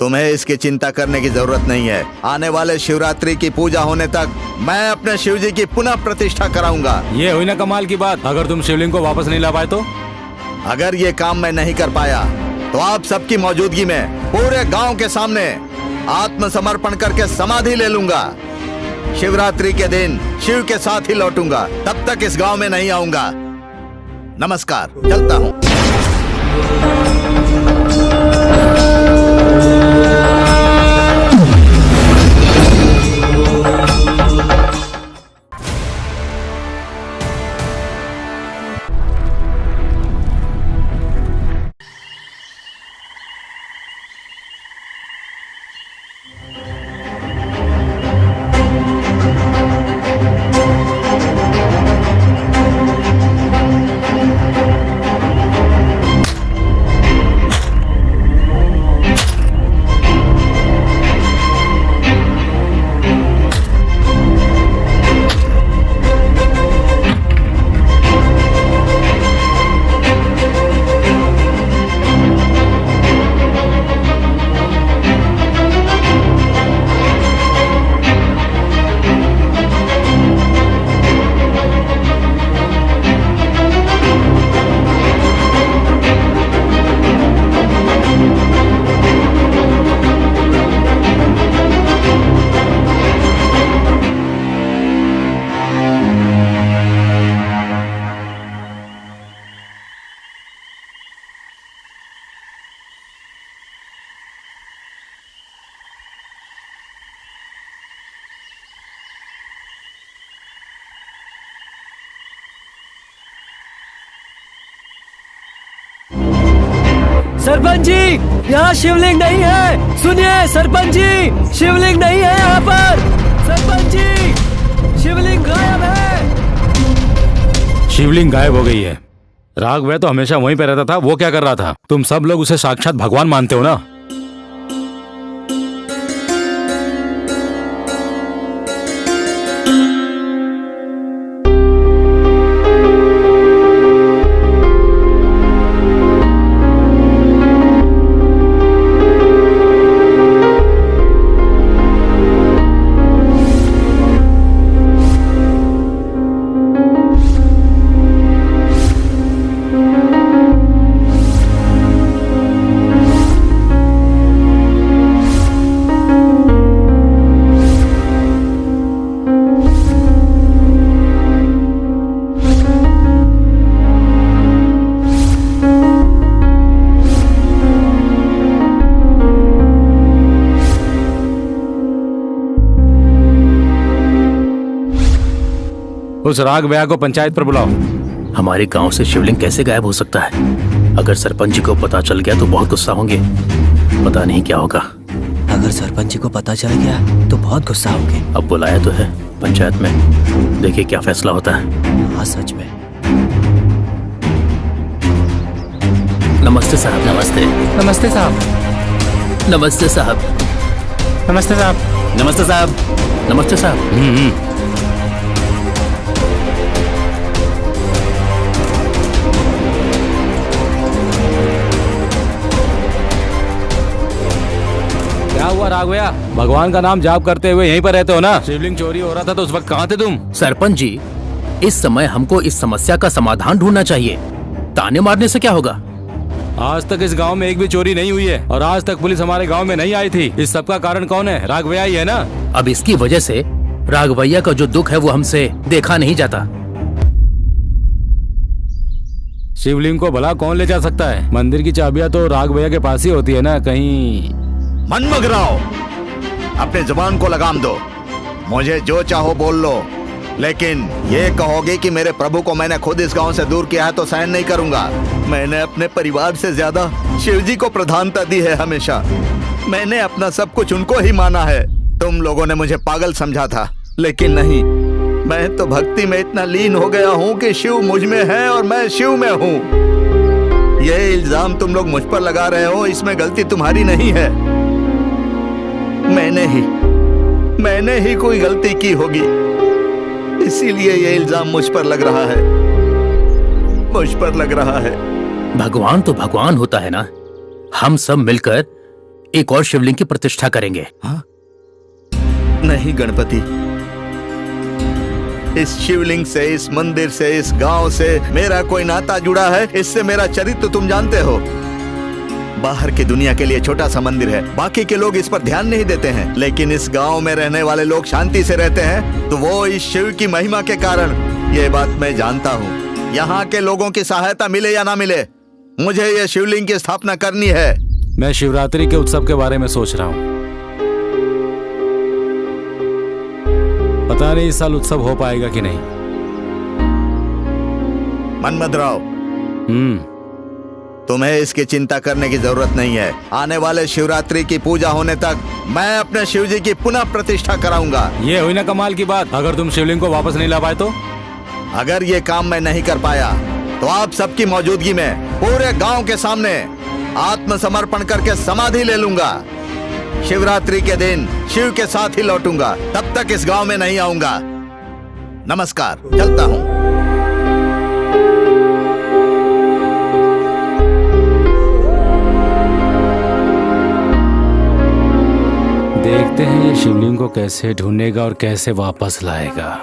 तुम्हें इसकी चिंता करने की जरूरत नहीं है। आने वाले शिवरात्रि की पूजा होने तक मैं अपने शिव जी की पुनः प्रतिष्ठा कराऊंगा। ये हुई ना कमाल की बात। अगर तुम शिवलिंग को वापस नहीं ला पाए तो? अगर ये काम मैं नहीं कर पाया तो आप सबकी मौजूदगी में पूरे गांव के सामने आत्मसमर्पण करके समाधि ले लूंगा। शिवरात्रि के दिन शिव के साथ ही लौटूंगा। तब तक इस गांव में नहीं आऊंगा। नमस्कार, चलता हूँ। सरपंच जी, यहाँ शिवलिंग नहीं है। सुनिए सरपंच जी, शिवलिंग नहीं है यहाँ पर। सरपंच जी, शिवलिंग गायब है। शिवलिंग गायब हो गई है। राघव तो हमेशा वहीं पे रहता था, वो क्या कर रहा था? तुम सब लोग उसे साक्षात भगवान मानते हो ना? उस राघवया को पंचायत पर बुलाओ। हमारे गांव से शिवलिंग कैसे गायब हो सकता है? अगर सरपंच जी को पता चल गया तो बहुत गुस्सा होंगे। पता नहीं क्या होगा। अगर सरपंच जी को पता चल गया तो बहुत गुस्सा होंगे। अब बुलाया तो है पंचायत में, देखिए क्या फैसला होता है। हाँ सच में। नमस्ते साहब। नमस्ते। नमस्ते साहब। नमस्ते साहब। नमस्ते साहब। नमस्ते साहब। नमस्ते साहब। क्या हुआ राघवया? भगवान का नाम जाप करते हुए यहीं पर रहते हो ना? शिवलिंग चोरी हो रहा था तो उस वक्त कहाँ थे तुम? सरपंच जी, इस समय हमको इस समस्या का समाधान ढूंढना चाहिए। ताने मारने से क्या होगा? आज तक इस गांव में एक भी चोरी नहीं हुई है और आज तक पुलिस हमारे गांव में नहीं आई थी। इस सब का कारण कौन है? राघवया ही है ना? अब इसकी वजह से राघवैया का जो दुख है वो हमसे देखा नहीं जाता। शिवलिंग को भला कौन ले जा सकता है? मंदिर की चाबियां तो राघवैया के पास ही होती है ना। कहीं मनमग रहो, अपने जुबान को लगाम दो। मुझे जो चाहो बोल लो, लेकिन ये कहोगे कि मेरे प्रभु को मैंने खुद इस गांव से दूर किया है तो सहन नहीं करूंगा। मैंने अपने परिवार से ज्यादा शिव जी को प्रधानता दी है हमेशा। मैंने अपना सब कुछ उनको ही माना है। तुम लोगों ने मुझे पागल समझा था, लेकिन नहीं, मैं तो भक्ति में इतना लीन हो गया हूँ कि शिव मुझ में है और मैं शिव में हूँ। ये इल्जाम तुम लोग मुझ पर लगा रहे हो, इसमें गलती तुम्हारी नहीं है। मैंने ही कोई गलती की होगी, इसीलिए ये इल्जाम मुझ पर लग रहा है। मुझ पर लग रहा है। भगवान तो भगवान होता है ना। हम सब मिलकर एक और शिवलिंग की प्रतिष्ठा करेंगे। नहीं गणपति, इस शिवलिंग से, इस मंदिर से, इस गांव से मेरा कोई नाता जुड़ा है। इससे मेरा चरित्र तुम जानते हो। बाहर की दुनिया के लिए छोटा सा मंदिर है, बाकी के लोग इस पर ध्यान नहीं देते हैं, लेकिन इस गांव में रहने वाले लोग शांति से रहते हैं, तो वो इस शिव की महिमा के कारण। ये बात मैं जानता हूँ। यहाँ के लोगों की सहायता मिले या ना मिले, मुझे ये शिवलिंग की स्थापना करनी है। मैं शिवरात्रि के उत्सव के बारे में सोच रहा हूँ। पता नहीं इस साल उत्सव हो पाएगा कि नहीं। मनमथराव, तुम्हें इसकी चिंता करने की जरूरत नहीं है। आने वाले शिवरात्रि की पूजा होने तक मैं अपने शिव जी की पुनः प्रतिष्ठा कराऊंगा। ये हुई ना कमाल की बात। अगर तुम शिवलिंग को वापस नहीं ला पाए तो? अगर ये काम मैं नहीं कर पाया तो आप सबकी मौजूदगी में पूरे गांव के सामने आत्मसमर्पण करके समाधि ले लूंगा। शिवरात्रि के दिन शिव के साथ ही लौटूंगा। तब तक इस गांव में नहीं आऊंगा। नमस्कार, चलता हूं। देखते हैं ये शिवलिंग को कैसे ढूंढेगा और कैसे वापस लाएगा।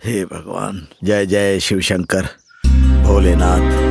हे भगवान, जय जय शिव शंकर भोलेनाथ।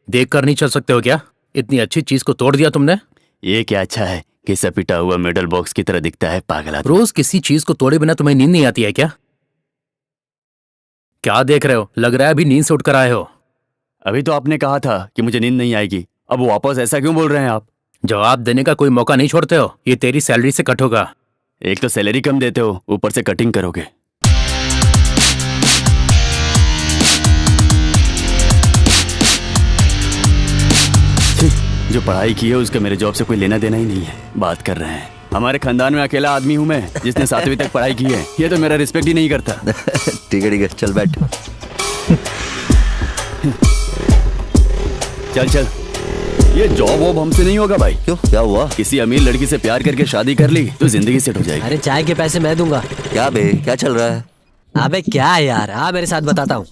देख कर नहीं चल सकते हो क्या? इतनी अच्छी चीज को तोड़ दिया तुमने। ये क्या अच्छा है कि सपिटा हुआ मेडल बॉक्स की तरह दिखता है, पागल आदमी। रोज किसी चीज को तोड़े बिना तुम्हें नींद नहीं आती है क्या? क्या देख रहे हो? लग रहा है अभी नींद से उठकर आए हो। अभी तो आपने कहा था कि मुझे नींद नहीं आएगी, अब वापस ऐसा क्यों बोल रहे हैं आप? जवाब देने का कोई मौका नहीं छोड़ते हो। ये तेरी सैलरी से कट होगा। एक तो सैलरी कम देते हो, ऊपर से कटिंग करोगे। जो पढ़ाई की है उसका मेरे जॉब से कोई लेना देना ही नहीं है। बात कर रहे हैं। हमारे खानदान में अकेला आदमी हूं मैं जिसने 7वीं तक पढ़ाई की है। ये तो मेरा रिस्पेक्ट ही नहीं करता। ठीक है, चल बैठ। चल चल, ये जॉब वॉब हमसे नहीं होगा भाई। क्यों, क्या हुआ? किसी अमीर लड़की से प्यार करके शादी कर ली तो जिंदगी सेट हो जाएगी। अरे चाय के पैसे मैं दूंगा। क्या बे, क्या चल रहा है? अबे क्या यार, हाँ मेरे साथ बताता हूँ।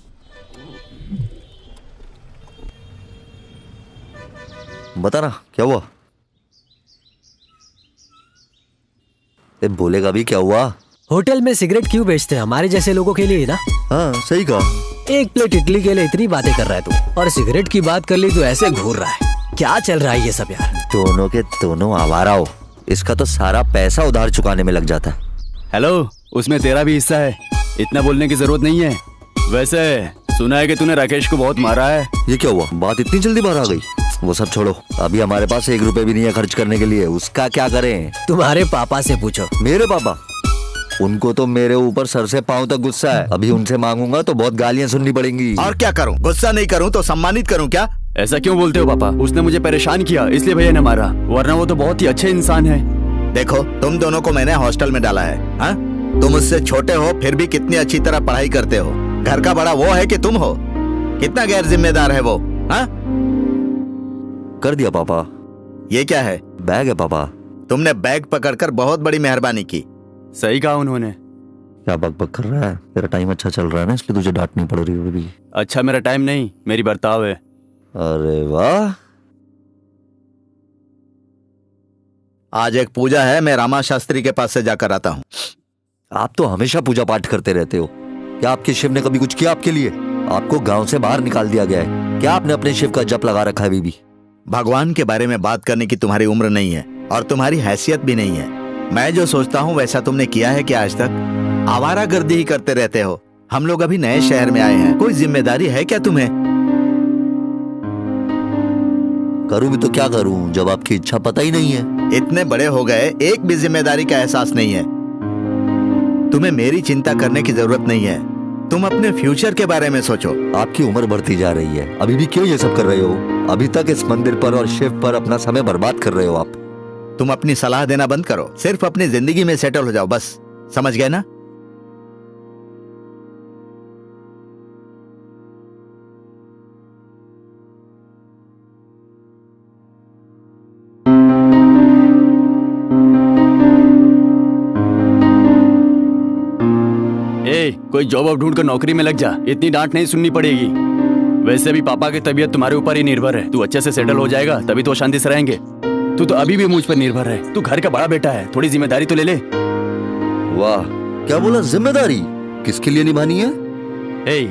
बता ना, क्या हुआ? बोलेगा भी, क्या हुआ? होटल में सिगरेट क्यों बेचते हैं? हमारे जैसे लोगों के लिए ही ना। हाँ सही कहा। एक प्लेट इडली के लिए इतनी बातें कर रहा है तू, और सिगरेट की बात कर ली तो ऐसे घूर रहा है। क्या चल रहा है ये सब यार? दोनों के दोनों आवारा हो। इसका तो सारा पैसा उधार चुकाने में लग जाता है। हेलो, उसमें तेरा भी हिस्सा है, इतना बोलने की जरूरत नहीं है। वैसे सुना है कि तूने राकेश को बहुत मारा है। ये क्या हुआ? बात इतनी जल्दी बाहर आ गई? वो सब छोड़ो, अभी हमारे पास 1 रुपए भी नहीं है खर्च करने के लिए। उसका क्या करें? तुम्हारे पापा से पूछो। मेरे पापा? उनको तो मेरे ऊपर सर से पांव तक गुस्सा है। अभी उनसे मांगूंगा तो बहुत गालियां सुननी पड़ेंगी। और क्या करूं? गुस्सा नहीं करूं तो सम्मानित करूं क्या? ऐसा क्यों बोलते हो पापा? उसने मुझे परेशान किया इसलिए भैया ने मारा, वरना वो तो बहुत ही अच्छे इंसान है। देखो, तुम दोनों को मैंने हॉस्टल में डाला है। हाँ? तुम उससे छोटे हो फिर भी कितनी अच्छी तरह पढ़ाई करते हो। घर का बड़ा वो है कि तुम हो। कितना गैर जिम्मेदार है वो। हाँ? कर दिया पापा। ये क्या है? बैग है पापा। तुमने बैग पकड़कर बहुत बड़ी मेहरबानी की। सही कहा उन्होंने। क्या बकबक कर रहा है? तेरा टाइम अच्छा चल रहा है ना, इसलिए तुझे डांटनी पड़ रही है अभी। अच्छा मेरा टाइम नहीं, मेरी बर्ताव है। अरे वाह, आज एक पूजा है, मैं रामा शास्त्री के पास से जाकर आता हूँ। आप तो हमेशा पूजा पाठ करते रहते हो। क्या आपके शिव ने कभी कुछ किया आपके लिए? आपको गांव से बाहर निकाल दिया गया है। क्या आपने अपने शिव का जप लगा रखा है अभी भी? भगवान के बारे में बात करने की तुम्हारी उम्र नहीं है और तुम्हारी हैसियत भी नहीं है। मैं जो सोचता हूँ वैसा तुमने किया है क्या आज तक? आवारागर्दी ही करते रहते हो। हम लोग अभी नए शहर में आए हैं, कोई जिम्मेदारी है क्या तुम्हें? करूं भी तो क्या करूं जब आपकी इच्छा पता ही नहीं है। इतने बड़े हो गए, एक भी जिम्मेदारी का एहसास नहीं है। तुम्हें मेरी चिंता करने की जरूरत नहीं है। तुम अपने फ्यूचर के बारे में सोचो। आपकी उम्र बढ़ती जा रही है, अभी भी क्यों ये सब कर रहे हो? अभी तक इस मंदिर पर और शिव पर अपना समय बर्बाद कर रहे हो आप। तुम अपनी सलाह देना बंद करो, सिर्फ अपनी जिंदगी में सेटल हो जाओ बस। समझ गए ना? कोई जॉब अब ढूंढ कर नौकरी में लग जा, इतनी डांट नहीं सुननी पड़ेगी। वैसे भी पापा की तबीयत तुम्हारे ऊपर ही निर्भर है। तू अच्छे से सेटल हो जाएगा तभी तो शांति से रहेंगे। तू तो अभी भी मुझ पर निर्भर है। तू घर का बड़ा बेटा है, थोड़ी जिम्मेदारी तो ले ले। वाह, क्या बोला? जिम्मेदारी किसके लिए निभानी है?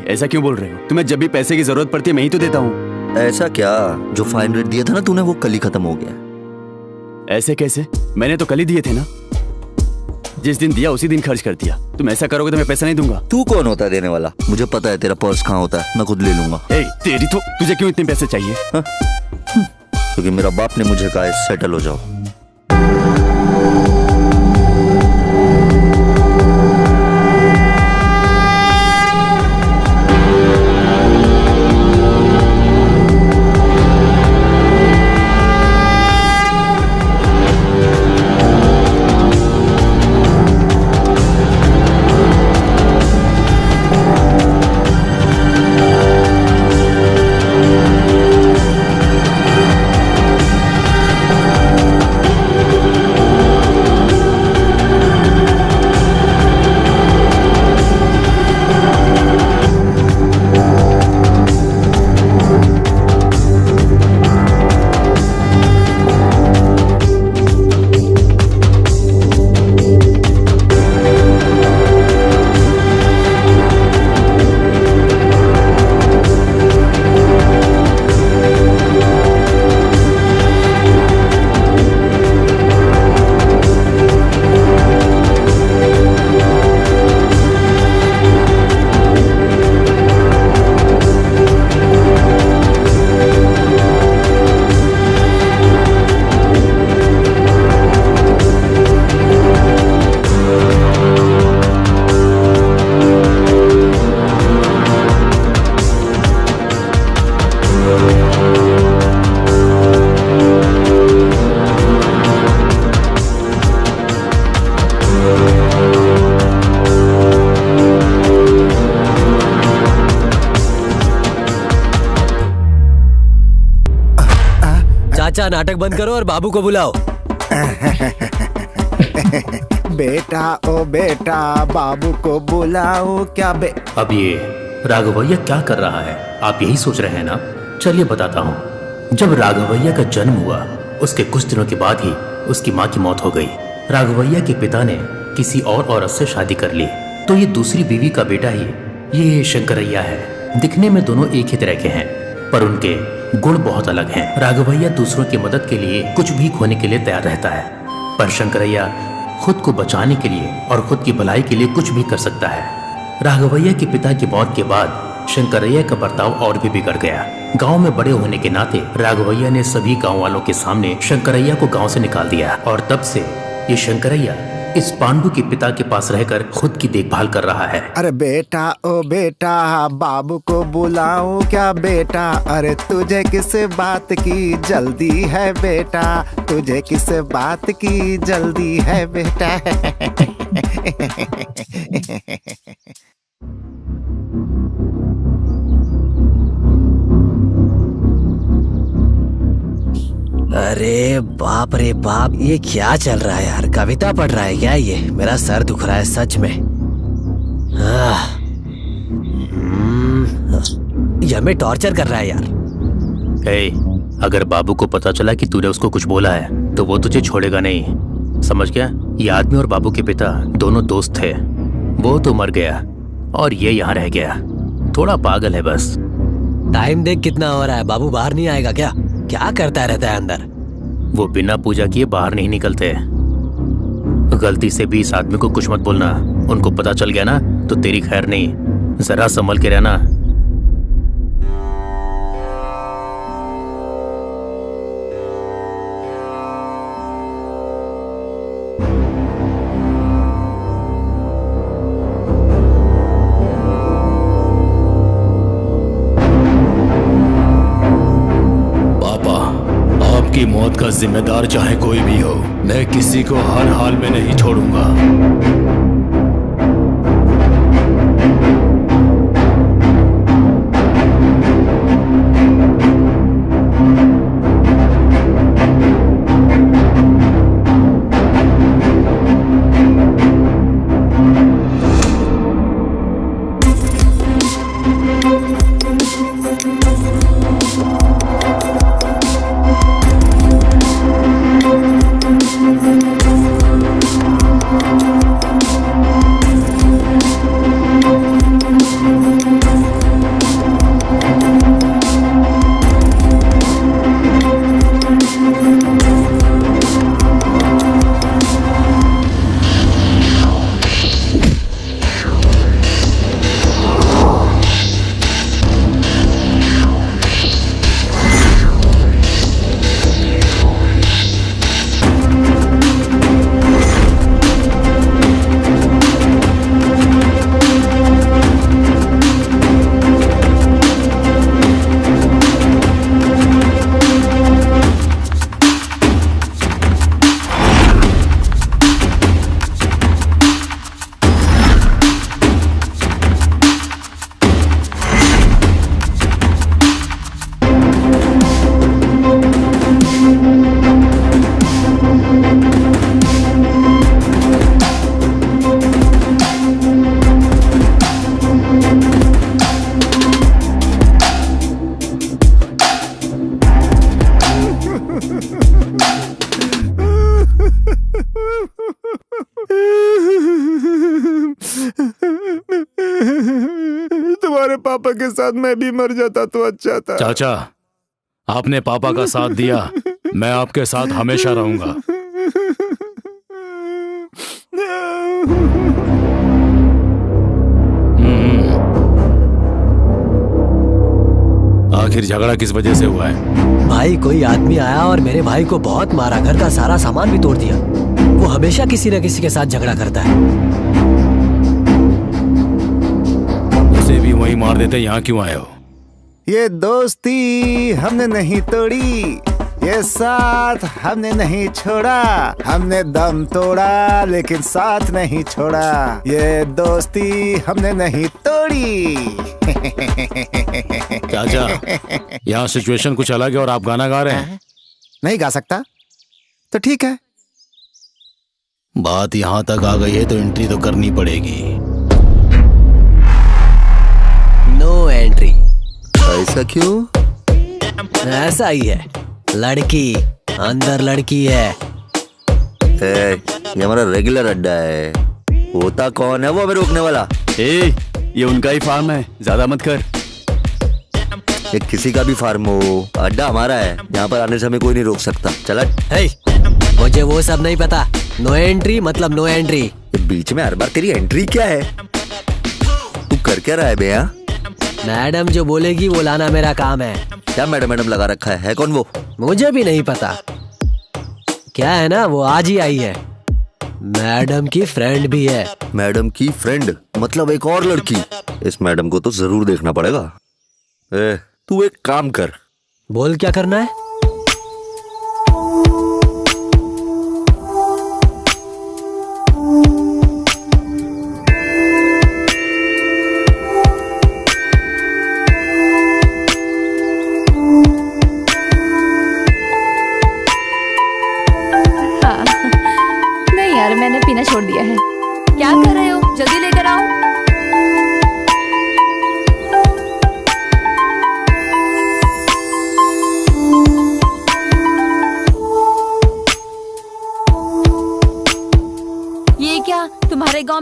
ऐसा क्यों बोल रहे हो? तुम्हें जब भी पैसे की जरूरत पड़ती है मैं ही तो देता हूँ। ऐसा क्या? जो फाइन रेट दिया था ना तूने, वो कल ही खत्म हो गया। ऐसे कैसे? मैंने तो कल ही दिए थे ना। जिस दिन दिया उसी दिन खर्च कर दिया। तुम ऐसा करोगे तो मैं पैसा नहीं दूंगा। तू कौन होता है देने वाला? मुझे पता है तेरा पर्स कहाँ होता है, मैं खुद ले लूंगा। तेरी तो, तुझे क्यों इतने पैसे चाहिए? क्योंकि मेरा बाप ने मुझे कहा है सेटल हो जाओ। चाचा नाटक बंद करो और बाबू को बुलाओ। बेटा ओ बेटा, बाबू को बुलाओ क्या अब ये राघवैया क्या कर रहा है? आप यही सोच रहे हैं ना? चलिए बताता हूँ। जब राघवैया का जन्म हुआ उसके कुछ दिनों के बाद ही उसकी माँ की मौत हो गई। राघवैया के पिता ने किसी और औरत से शादी कर ली, तो ये दूसरी बीवी का बेटा ही ये शंकरैया है। दिखने में दोनों एक ही तरह के हैं, पर उनके गुण बहुत अलग हैं। राघवैया दूसरों की मदद के लिए कुछ भी खोने के लिए तैयार रहता है, पर शंकरैया खुद को बचाने के लिए और खुद की भलाई के लिए कुछ भी कर सकता है। राघवैया के पिता की मौत के बाद शंकरैया का बर्ताव और भी बिगड़ गया। गांव में बड़े होने के नाते राघवैया ने सभी गांव वालों के सामने शंकरैया को गांव से निकाल दिया, और तब से ये शंकरैया इस पांडु के पिता के पास रहकर खुद की देखभाल कर रहा है। अरे बेटा ओ बेटा, बाबू को बुलाओ क्या बेटा? अरे तुझे किस बात की जल्दी है बेटा? तुझे किस बात की जल्दी है बेटा? अरे बाप रे बाप, ये क्या चल रहा है यार? कविता पढ़ रहा है क्या ये? मेरा सर दुख रहा है सच में। सूरज हमें टॉर्चर कर रहा है यार। अगर बाबू को पता चला कि तूने उसको कुछ बोला है तो वो तुझे छोड़ेगा नहीं, समझ गया? ये आदमी और बाबू के पिता दोनों दोस्त थे। वो तो मर गया और ये यहाँ रह गया। थोड़ा पागल है बस। टाइम देख कितना हो रहा है, बाबू बाहर नहीं आएगा क्या? क्या करता रहता है अंदर? वो बिना पूजा किए बाहर नहीं निकलते। गलती से भी इस आदमी को कुछ मत बोलना। उनको पता चल गया ना तो तेरी खैर नहीं। जरा संभल के रहना। आपकी मौत का जिम्मेदार चाहे कोई भी हो, मैं किसी को हर हाल में नहीं छोड़ूंगा। तुम्हारे पापा के साथ मैं भी मर जाता तो अच्छा था। चाचा, आपने पापा का साथ दिया, मैं आपके साथ हमेशा रहूंगा। आखिर झगड़ा किस वजह से हुआ है? भाई कोई आदमी आया और मेरे भाई को बहुत मारा, घर का सारा सामान भी तोड़ दिया। वो हमेशा किसी न किसी के साथ झगड़ा करता है। उसे भी वहीं मार देते, यहाँ क्यों आए हो? ये दोस्ती हमने नहीं तोड़ी, ये साथ हमने नहीं छोड़ा। हमने दम तोड़ा लेकिन साथ नहीं छोड़ा। ये दोस्ती हमने नहीं तोड़ी। चाचा, यहाँ सिचुएशन कुछ अलग है और आप गाना गा रहे हैं। नहीं गा सकता तो ठीक है। बात यहाँ तक आ गई है तो एंट्री तो करनी पड़ेगी। No entry. ऐसा क्यों? ऐसा ही है, लड़की अंदर लड़की है। ये हमारा रेगुलर अड्डा है। होता कौन है वो हमें रोकने वाला? ये उनका ही फार्म है, ज्यादा मत कर। ये किसी का भी फार्म हो, अड्डा हमारा है। यहाँ पर आने से हमें कोई नहीं रोक सकता। चला। मुझे वो सब नहीं पता। नो एंट्री मतलब नो एंट्री। बीच में हर बार तेरी एंट्री क्या है? तू कर क्या रहा है बे? यहाँ मैडम जो बोलेगी वो लाना मेरा काम है। क्या मैडम मैडम लगा रखा है कौन वो? मुझे भी नहीं पता। क्या है ना, वो आज ही आई है। मैडम की फ्रेंड भी है। मैडम की फ्रेंड मतलब एक और लड़की? इस मैडम को तो जरूर देखना पड़ेगा। तू एक काम कर। बोल क्या करना है? नहीं यार, मैंने पीना छोड़ दिया है। क्या कर रहे हो? जल्दी लेकर आओ।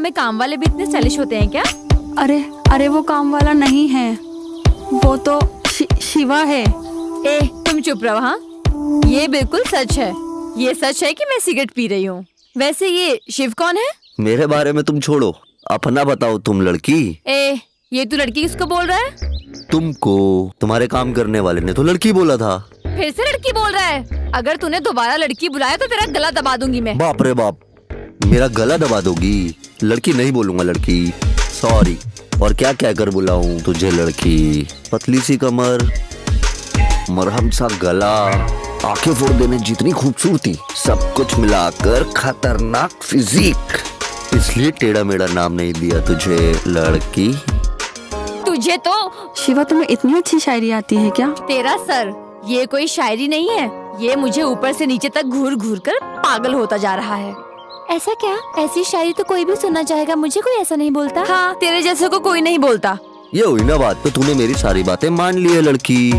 में काम वाले भी इतने सेलिश होते हैं क्या? अरे अरे वो काम वाला नहीं है, वो तो शिवा है। ए तुम चुप रहो। हाँ, ये बिल्कुल सच है। ये सच है कि मैं सिगरेट पी रही हूँ। वैसे ये शिव कौन है? मेरे बारे में तुम छोड़ो, अपना बताओ तुम लड़की। ए ये तू लड़की किसको बोल रहा है? तुमको। तुम्हारे काम करने वाले ने तो लड़की बोला था। फिर से लड़की बोल रहा है? अगर तूने दोबारा लड़की बुलाया तो तेरा गला दबा दूंगी मैं। बाप रे बाप, मेरा गला दबा दोगी? लड़की नहीं बोलूंगा, लड़की। सॉरी। और क्या क्या कर बुलाऊं तुझे लड़की? पतली सी कमर, मरहम सा गला, आंखें फोड़ देने जितनी खूबसूरती, सब कुछ मिलाकर खतरनाक फिजिक। इसलिए टेढ़ा मेढ़ा नाम नहीं दिया तुझे लड़की। तुझे तो शिवा तुम्हें इतनी अच्छी शायरी आती है क्या? तेरा सर, ये कोई शायरी नहीं है, ये मुझे ऊपर से नीचे तक घूर घूर कर पागल होता जा रहा है। ऐसा क्या? ऐसी शायरी तो कोई भी सुनना चाहेगा, मुझे कोई ऐसा नहीं बोलता। हाँ, तेरे जैसे को कोई नहीं बोलता। ये हुई ना बात, तो तूने मेरी सारी बातें मान ली है लड़की।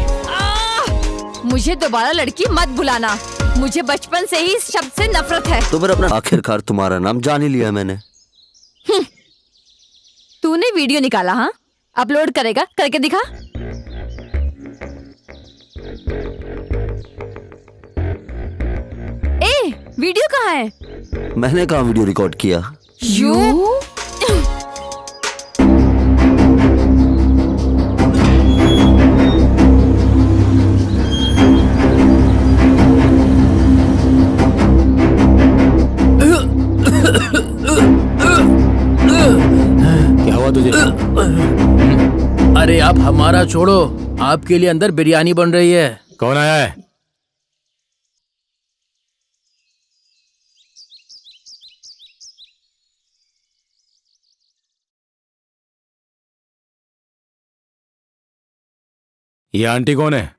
मुझे दोबारा लड़की मत बुलाना, मुझे बचपन से ही इस शब्द से नफरत है। तो फिर अपना आखिरकार तुम्हारा नाम जान ही लिया मैंने। तूने वीडियो निकाला? हाँ, अपलोड करेगा? करके दिखा। ए वीडियो कहाँ है? मैंने कहाँ वीडियो रिकॉर्ड किया? यू क्या हुआ तुझे? अरे आप हमारा छोड़ो, आपके लिए अंदर बिरयानी बन रही है। कौन आया है? ये आंटी कौन है?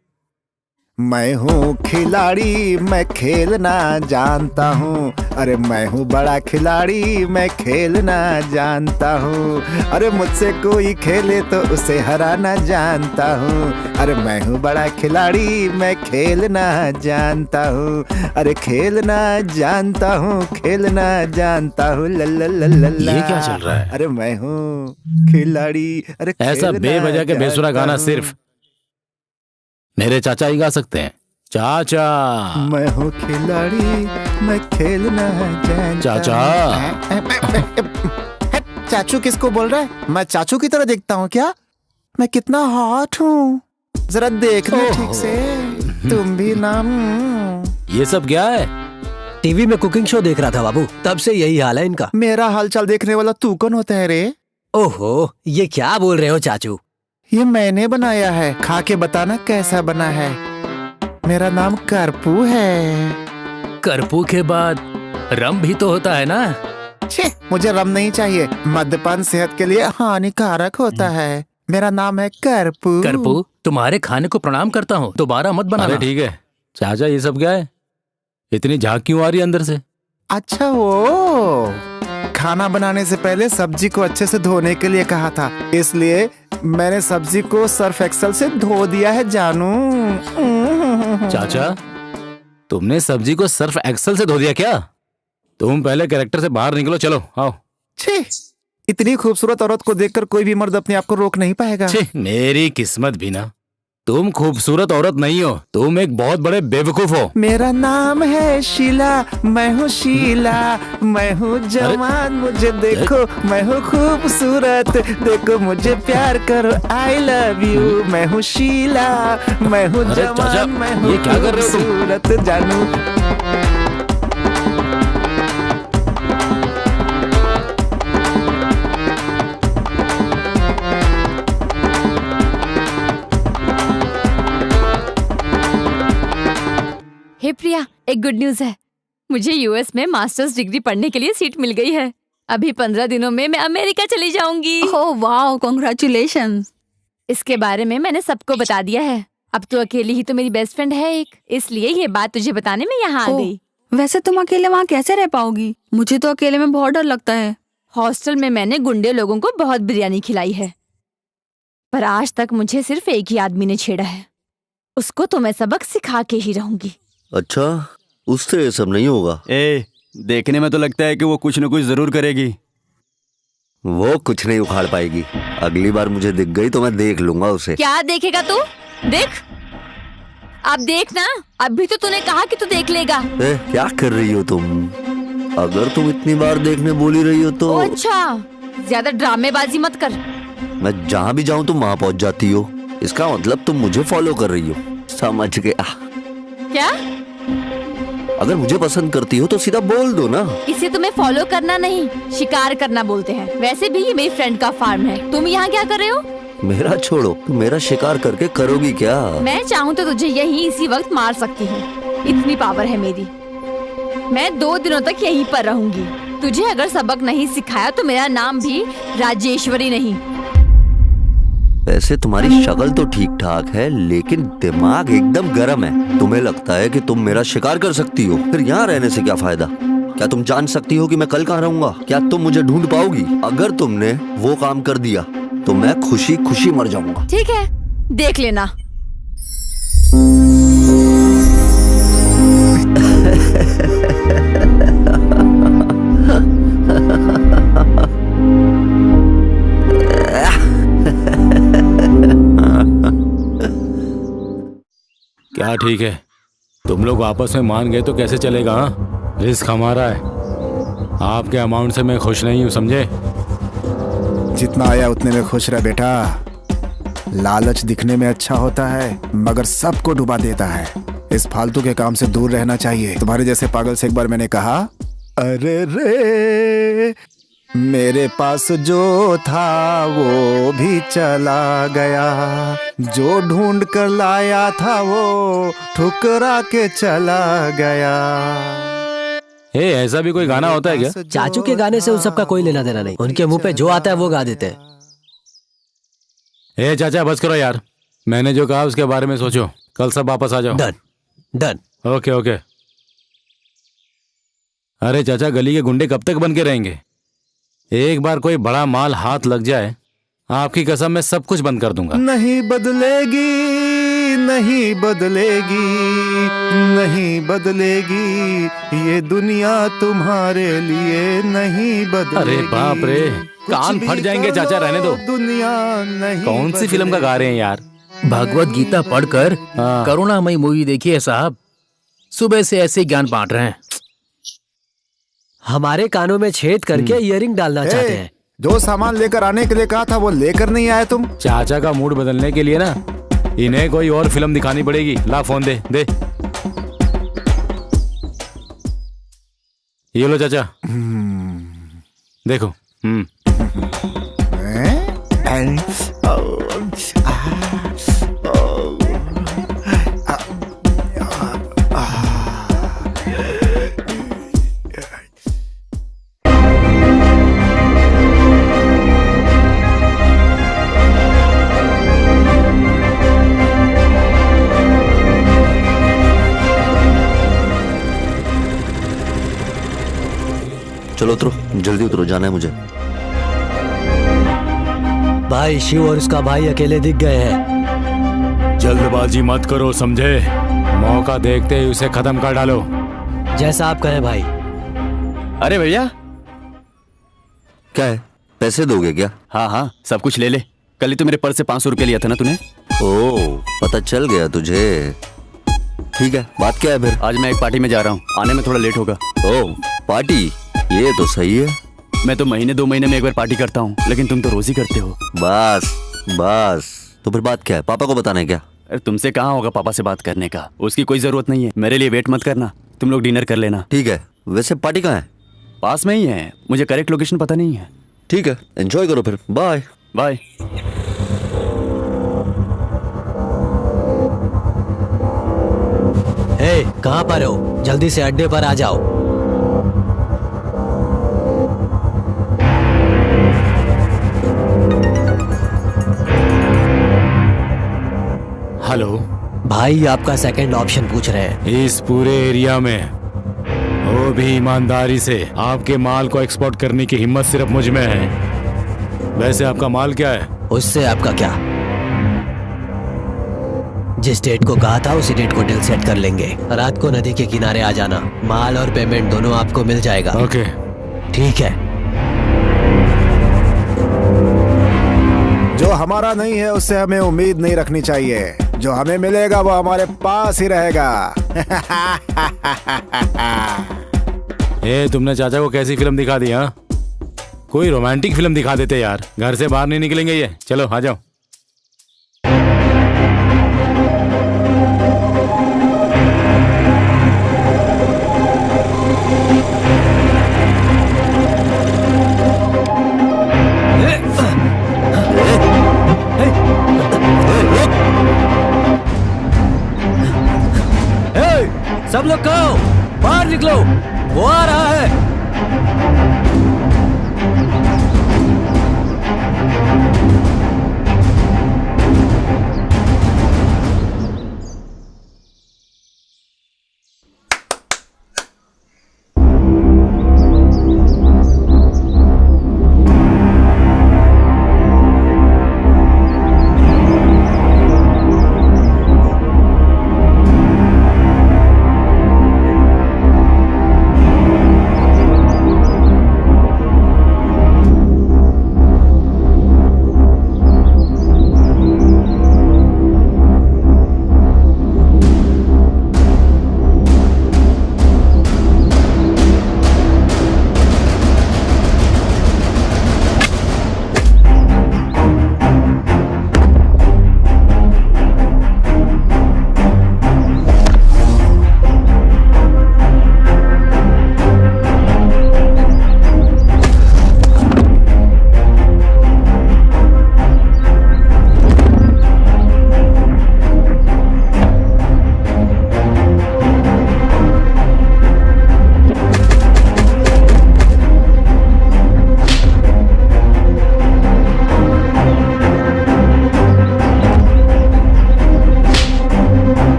मैं हूँ खिलाड़ी, मैं खेलना जानता हूँ। अरे मैं हूँ बड़ा खिलाड़ी, मैं खेलना जानता हूँ। अरे मुझसे कोई खेले तो उसे हराना जानता हूँ। अरे मैं हूँ बड़ा खिलाड़ी, मैं खेलना जानता हूँ। अरे खेलना जानता हूँ, खेलना जानता हूँ। लल्ला ये क्या चल रहा है? अरे मैं हूँ खिलाड़ी। अरे ऐसा खेलना बेवजह के बेसुरा जानता गाना हूँ। सिर्फ मेरे चाचा ही गा सकते हैं। चाचा, मैं हूँ खिलाड़ी, मैं खेलना जानता चाचा। हूँ। चाचू किसको बोल रहा है? मैं चाचू की तरह दिखता हूँ क्या? मैं कितना हॉट हूँ, जरा देखना ठीक से। तुम भी ना। ये सब क्या है? टीवी में कुकिंग शो देख रहा था बाबू, तब से यही हाल है इनका। मेरा हालचाल देखने वाला तू कौन होता है रे? ओहो, ये क्या बोल रहे हो चाचू? ये मैंने बनाया है, खा के बताना कैसा बना है। मेरा नाम करपू है। करपू के बाद रम भी तो होता है ना? छे, मुझे रम नहीं चाहिए, मद्यपान सेहत के लिए हानिकारक होता है। मेरा नाम है करपू। करपू, तुम्हारे खाने को प्रणाम करता हूँ, दोबारा मत बनाना। अरे ठीक है चाचा, ये सब क्या है? इतनी झांक क्यों आ रही है अंदर से? अच्छा, वो खाना बनाने से पहले सब्जी को अच्छे से धोने के लिए कहा था, इसलिए मैंने सब्जी को सर्फ एक्सेल से धो दिया है जानू। चाचा, तुमने सब्जी को सर्फ एक्सेल से धो दिया क्या? तुम पहले कैरेक्टर से बाहर निकलो, चलो आओ। छी, इतनी खूबसूरत औरत को देखकर कोई भी मर्द अपने आप को रोक नहीं पाएगा। छी, मेरी किस्मत भी ना। तुम खूबसूरत औरत नहीं हो, तुम एक बहुत बड़े बेवकूफ हो। मेरा नाम है शीला, मैं हूँ शीला, मैं हूँ जवान, मुझे देखो, मैं हूँ खूबसूरत, देखो मुझे प्यार करो, आई लव यू। मैं हूँ शीला, मैं हूँ अरे चाचा, जवान, मैं हूँ ये क्या कर रहे हो तुम? खूबसूरत जानू। हे प्रिया, एक गुड न्यूज है। मुझे यूएस में मास्टर्स डिग्री पढ़ने के लिए सीट मिल गई है। अभी 15 दिनों में मैं अमेरिका चली जाऊंगी। Oh wow, congratulations. इसके बारे में मैंने सबको बता दिया है। अब तो अकेली ही तो मेरी बेस्ट फ्रेंड है एक, इसलिए ये बात तुझे बताने में यहाँ आ गई। वैसे तुम अकेले वहाँ कैसे रह पाओगी? मुझे तो अकेले में बहुत डर लगता है। हॉस्टल में मैंने गुंडे लोगों को बहुत बिरयानी खिलाई है, पर आज तक मुझे सिर्फ एक ही आदमी ने छेड़ा है। उसको तो मैं सबक सिखा के ही रहूंगी। अच्छा, उससे ये सब नहीं होगा। ए, देखने में तो लगता है कि वो कुछ न कुछ जरूर करेगी। वो कुछ नहीं उखाड़ पाएगी। अगली बार मुझे दिख गई तो मैं देख लूंगा उसे। क्या देखेगा तू? देख, अब देख ना, अभी तो तूने कहा कि तू देख लेगा। क्या कर रही हो तुम? अगर तुम इतनी बार देखने बोली रही हो तो। अच्छा, ज्यादा ड्रामेबाजी मत कर। मैं जहाँ भी जाऊँ तुम वहाँ पहुँच जाती हो। इसका मतलब तुम मुझे फॉलो कर रही हो। समझ गया। क्या? अगर मुझे पसंद करती हो तो सीधा बोल दो ना। इसे तुम्हें फॉलो करना नहीं, शिकार करना बोलते हैं। वैसे भी ये मेरी फ्रेंड का फार्म है। तुम यहाँ क्या कर रहे हो? मेरा छोड़ो, तुम मेरा शिकार करके करोगी क्या? मैं चाहूँ तो तुझे यहीं इसी वक्त मार सकती हूँ। इतनी पावर है मेरी। मैं 2 दिनों तक यहीं पर रहूंगी। तुझे अगर सबक नहीं सिखाया तो मेरा नाम भी राजेश्वरी नहीं। वैसे तुम्हारी शक्ल तो ठीक ठाक है, लेकिन दिमाग एकदम गर्म है। तुम्हें लगता है कि तुम मेरा शिकार कर सकती हो, फिर यहाँ रहने से क्या फायदा? क्या तुम जान सकती हो कि मैं कल कहाँ रहूंगा? क्या तुम मुझे ढूंढ पाओगी? अगर तुमने वो काम कर दिया तो मैं खुशी खुशी मर जाऊंगा। ठीक है, देख लेना। क्या ठीक है, तुम लोग आपस में मान गए तो कैसे चलेगा? हाँ, रिस्क हमारा है। आपके अमाउंट से मैं खुश नहीं हूँ, समझे? जितना आया उतने में खुश रह बेटा। लालच दिखने में अच्छा होता है मगर सबको डुबा देता है। इस फालतू के काम से दूर रहना चाहिए। तुम्हारे जैसे पागल से एक बार मैंने कहा, अरे रे मेरे पास जो था वो भी चला गया, जो ढूंढ कर लाया था वो ठुकरा के चला गया। ऐसा भी कोई गाना होता है क्या? चाचू के गाने से उन सबका कोई लेना देना नहीं। उनके मुंह पे जो आता है वो गा देते हैं। चाचा बस करो यार, मैंने जो कहा उसके बारे में सोचो। कल सब वापस आ जाओ। Done done. Okay okay. अरे चाचा, गली के गुंडे कब तक बन के रहेंगे? एक बार कोई बड़ा माल हाथ लग जाए, आपकी कसम मैं सब कुछ बंद कर दूंगा। नहीं बदलेगी, नहीं बदलेगी, नहीं बदलेगी ये दुनिया तुम्हारे लिए नहीं बदलेगी। अरे बाप रे, कान फट जाएंगे चाचा, रहने दो। दुनिया नहीं। कौन सी फिल्म का गा रहे हैं यार? भगवत गीता पढ़कर करुणामयी मूवी देखी है साहब। सुबह से ऐसे ज्ञान बांट रहे हैं। हमारे कानों में छेद करके इयरिंग डालना चाहते हैं। जो सामान लेकर आने के लिए कहा था वो लेकर नहीं आए तुम। चाचा का मूड बदलने के लिए ना इन्हें कोई और फिल्म दिखानी पड़ेगी। ला फोन दे दे। ये लो चाचा, देखो। चलो उतरो, जल्दी उतरो, जाना है मुझे। भाई शिव और उसका भाई अकेले दिख गए हैं। जल्दबाजी मत करो, समझे? मौका देखते ही उसे खत्म कर डालो। जैसा आप कहें भाई। अरे भैया, क्या है? पैसे दोगे क्या? हाँ हाँ, सब कुछ ले ले। कल ही तो मेरे पर्स से 500 रुपये लिया था ना तूने। ओह, पता चल गया तुझे। ठीक है, बात क्या है फिर? आज मैं एक पार्टी में जा रहा हूँ, आने में थोड़ा लेट होगा। ओह पार्टी, ये तो सही है। मैं तो महीने 2 महीने में एक बार पार्टी करता हूँ, लेकिन तुम तो रोज ही करते हो। बस बस, तो फिर बात क्या है? पापा को बताना है क्या? अरे तुमसे कहाँ होगा पापा से बात करने का, उसकी कोई जरूरत नहीं है। मेरे लिए वेट मत करना, तुम लोग डिनर कर लेना। ठीक है। वैसे पार्टी कहाँ है? पास में ही है, मुझे करेक्ट लोकेशन पता नहीं है। ठीक है, एंजॉय करो फिर। Bye bye. हे, कहाँ पर हो? जल्दी से अड्डे पर आ जाओ। हेलो भाई, आपका सेकंड ऑप्शन पूछ रहे हैं। इस पूरे एरिया में वो भी ईमानदारी से आपके माल को एक्सपोर्ट करने की हिम्मत सिर्फ मुझ में है। वैसे आपका माल क्या है? उससे आपका क्या? जिस डेट को कहा था उसी डेट को डील सेट कर लेंगे। रात को नदी के किनारे आ जाना, माल और पेमेंट दोनों आपको मिल जाएगा। ओके ठीक है। हमारा नहीं है उससे हमें उम्मीद नहीं रखनी चाहिए। जो हमें मिलेगा वो हमारे पास ही रहेगा। तुमने चाचा को कैसी फिल्म दिखा दी? हाँ, कोई रोमांटिक फिल्म दिखा देते यार। घर से बाहर नहीं निकलेंगे ये। चलो आ जाओ। सब लोग कहो, बाहर निकलो, वो आ रहा है।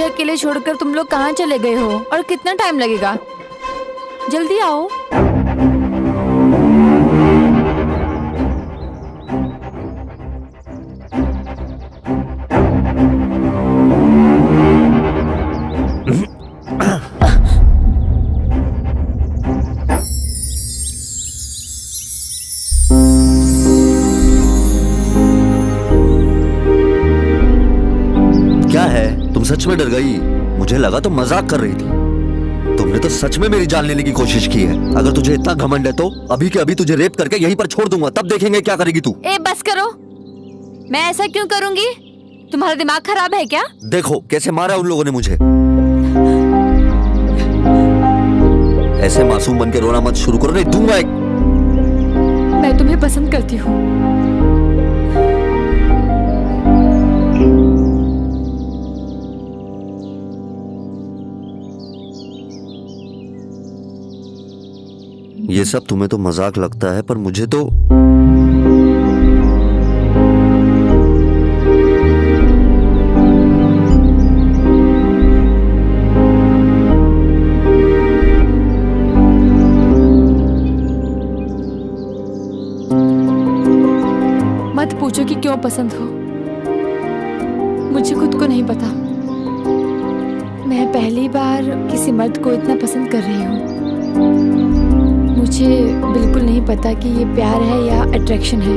अकेले छोड़कर तुम लोग कहाँ चले गए हो और कितना टाइम लगेगा? जल्दी आओ। क्या है, तुम सच में डर गई? मुझे लगा तुम मजाक कर रही थी। तुमने तो सच में मेरी जान लेने की कोशिश की है। अगर तुझे इतना घमंड है तो अभी के अभी तुझे रेप करके यहीं पर छोड़ दूंगा, तब देखेंगे क्या करेगी तू। ए बस करो, मैं ऐसा क्यों करूंगी? तुम्हारा दिमाग खराब है क्या? देखो कैसे मारा उन लोगों ने मुझे। ऐसे मासूम बन के रोना मत शुरू करो, नहीं दूंगा एक। मैं तुम्हें पसंद करती हूँ। ये सब तुम्हें तो मजाक लगता है, पर मुझे तो मत पूछो कि क्यों पसंद हो, मुझे खुद को नहीं पता। मैं पहली बार किसी मर्द को इतना पसंद कर रही हूँ। मुझे बिल्कुल नहीं पता कि ये प्यार है या अट्रैक्शन है,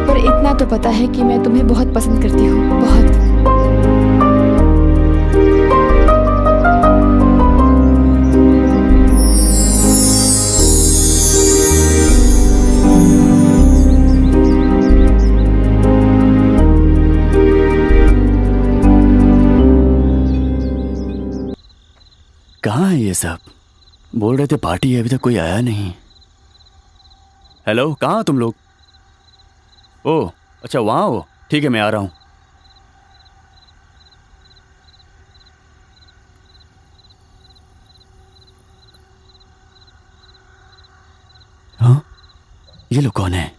पर इतना तो पता है कि मैं तुम्हें बहुत पसंद करती हूँ, बहुत। कहाँ है ये सब? बोल रहे थे पार्टी है, अभी तक कोई आया नहीं। हेलो, कहाँ हो तुम लोग? ओह अच्छा, वहाँ हो, ठीक है मैं आ रहा हूँ। हाँ, ये लोग कौन है?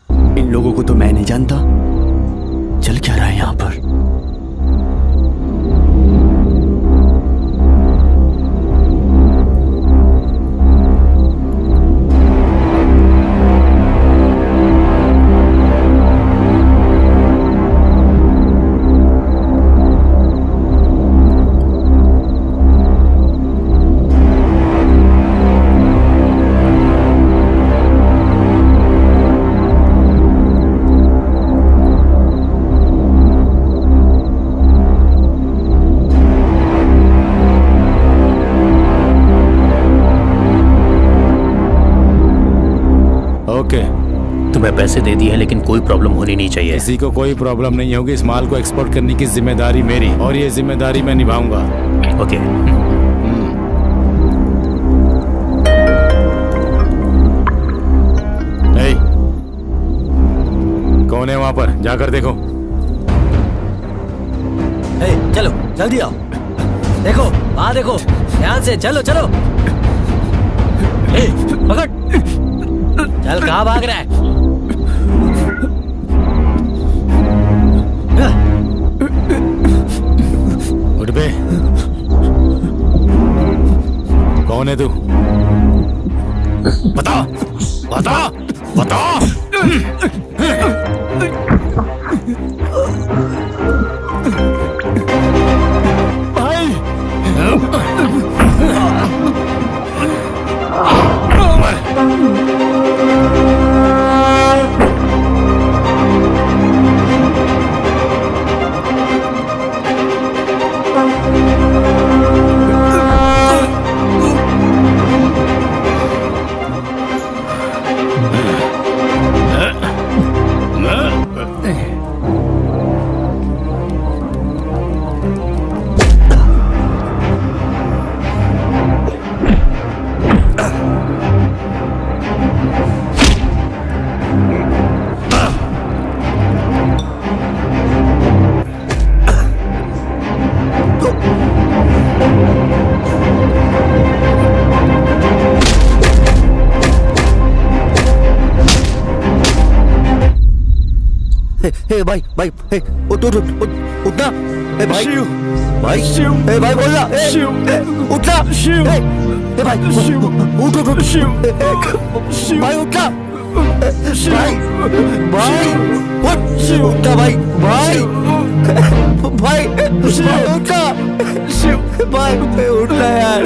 इन लोगों को तो मैं नहीं जानता। चल क्या रहा है यहाँ पर? ओके, तुम्हें पैसे दे दिए हैं लेकिन कोई प्रॉब्लम होनी नहीं चाहिए। किसी को कोई प्रॉब्लम नहीं होगी। इस माल को एक्सपोर्ट करने की जिम्मेदारी मेरी, और ये जिम्मेदारी मैं निभाऊंगा। ओके। ए, कौन है वहां पर? जाकर देखो। चलो जल्दी आओ, देखो वहां देखो, ध्यान से चलो चलो। पकड़, चल कहाँ भाग रहा है? उठ बे, कौन है तू? बता बता बता। हे भाई भाई, हे उठ उठ उठ उठ, उठना। हे भाई भाई, हे भाई बोलना, उठना। हे भाई उठ उठ उठ, भाई उठना। भाई भाई उठ, उठना भाई, भाई भाई उठना। भाई उठना यार,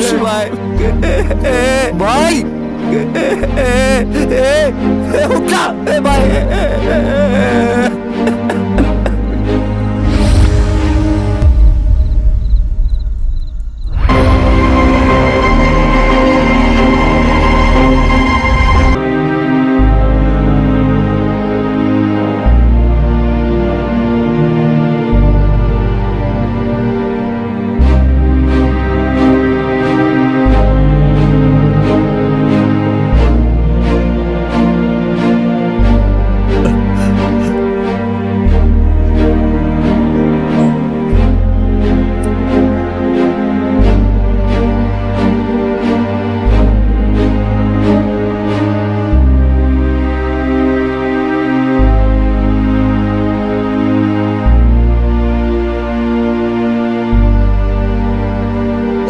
भाई उठना भाई।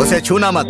उसे छूना मत।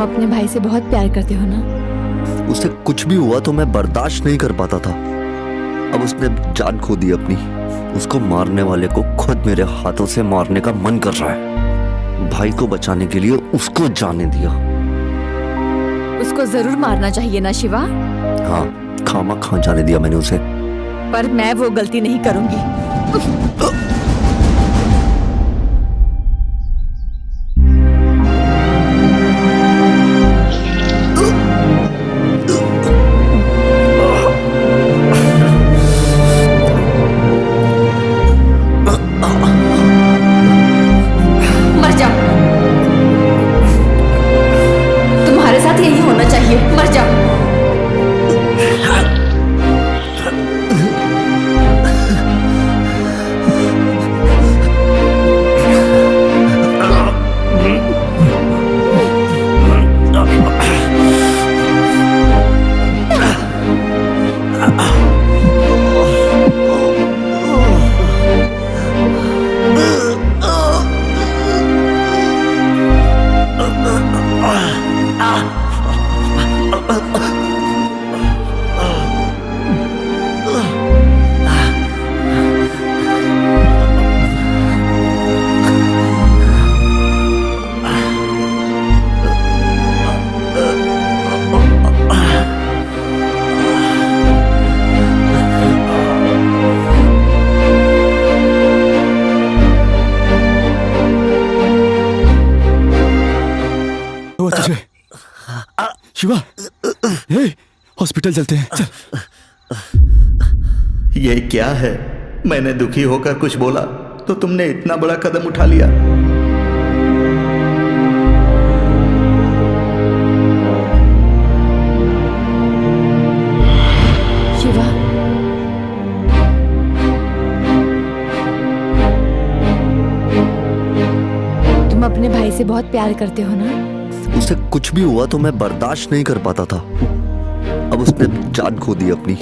अपने भाई से बहुत प्यार करते हो ना? उसे कुछ भी हुआ तो मैं बर्दाश्त नहीं कर पाता था। अब उसने जान खो दी अपनी। उसको मारने वाले को खुद मेरे हाथों से मारने का मन कर रहा है। भाई को बचाने के लिए उसको जाने दिया। उसको जरूर मारना चाहिए ना शिवा? हाँ, खामा खा जाने दिया मैंने उसे। पर मैं वो गलती नहीं करूंगी। मर जाओ, तुम्हारे साथ यही होना चाहिए। मर जाओ। हुआ तुझे? शिवा, हे, हॉस्पिटल चलते हैं, चल। ये क्या है? मैंने दुखी होकर कुछ बोला तो तुमने इतना बड़ा कदम उठा लिया। शिवा, तुम अपने भाई से बहुत प्यार करते हो ना? उसे कुछ भी हुआ तो मैं बर्दाश्त नहीं कर पाता था। अब उसने जान खो दी अपनी।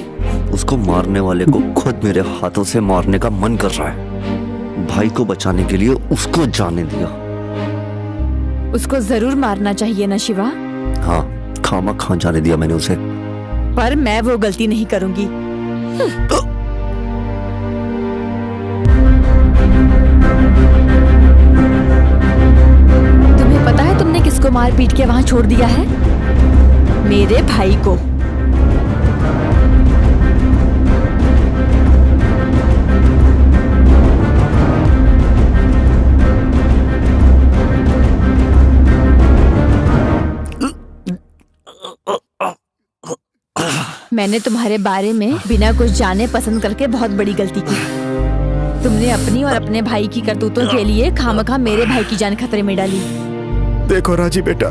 उसको मारने वाले को खुद मेरे हाथों से मारने का मन कर रहा है। भाई को बचाने के लिए उसको जाने दिया। उसको जरूर मारना चाहिए ना शिवा? हाँ, खामा खा जाने दिया मैंने उसे। पर मैं वो गलती नहीं करूंगी। तुम्हें पता है तुमने किसको मार पीट के वहां छोड़ दिया है? मेरे भाई को। मैंने तुम्हारे बारे में बिना कुछ जाने पसंद करके बहुत बड़ी गलती की। तुमने अपनी और अपने भाई की करतूतों के लिए खामखा मेरे भाई की जान खतरे में डाली। देखो राजी बेटा,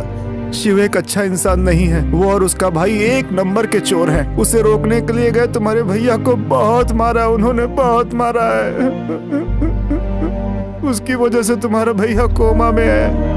शिव एक अच्छा इंसान नहीं है। वो और उसका भाई एक नंबर के चोर हैं। उसे रोकने के लिए गए तुम्हारे भैया को बहुत मारा, उन्होंने बहुत मारा है। उसकी वजह से तुम्हारा भैया कोमा में है।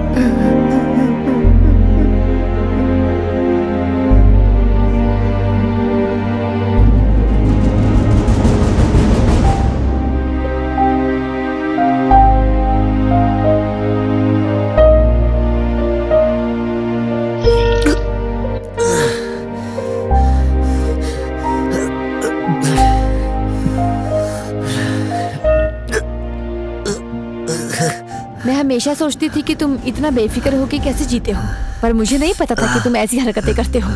मैं हमेशा सोचती थी कि तुम इतना बेफिक्र होके कैसे जीते हो, पर मुझे नहीं पता था कि तुम ऐसी हरकतें करते हो।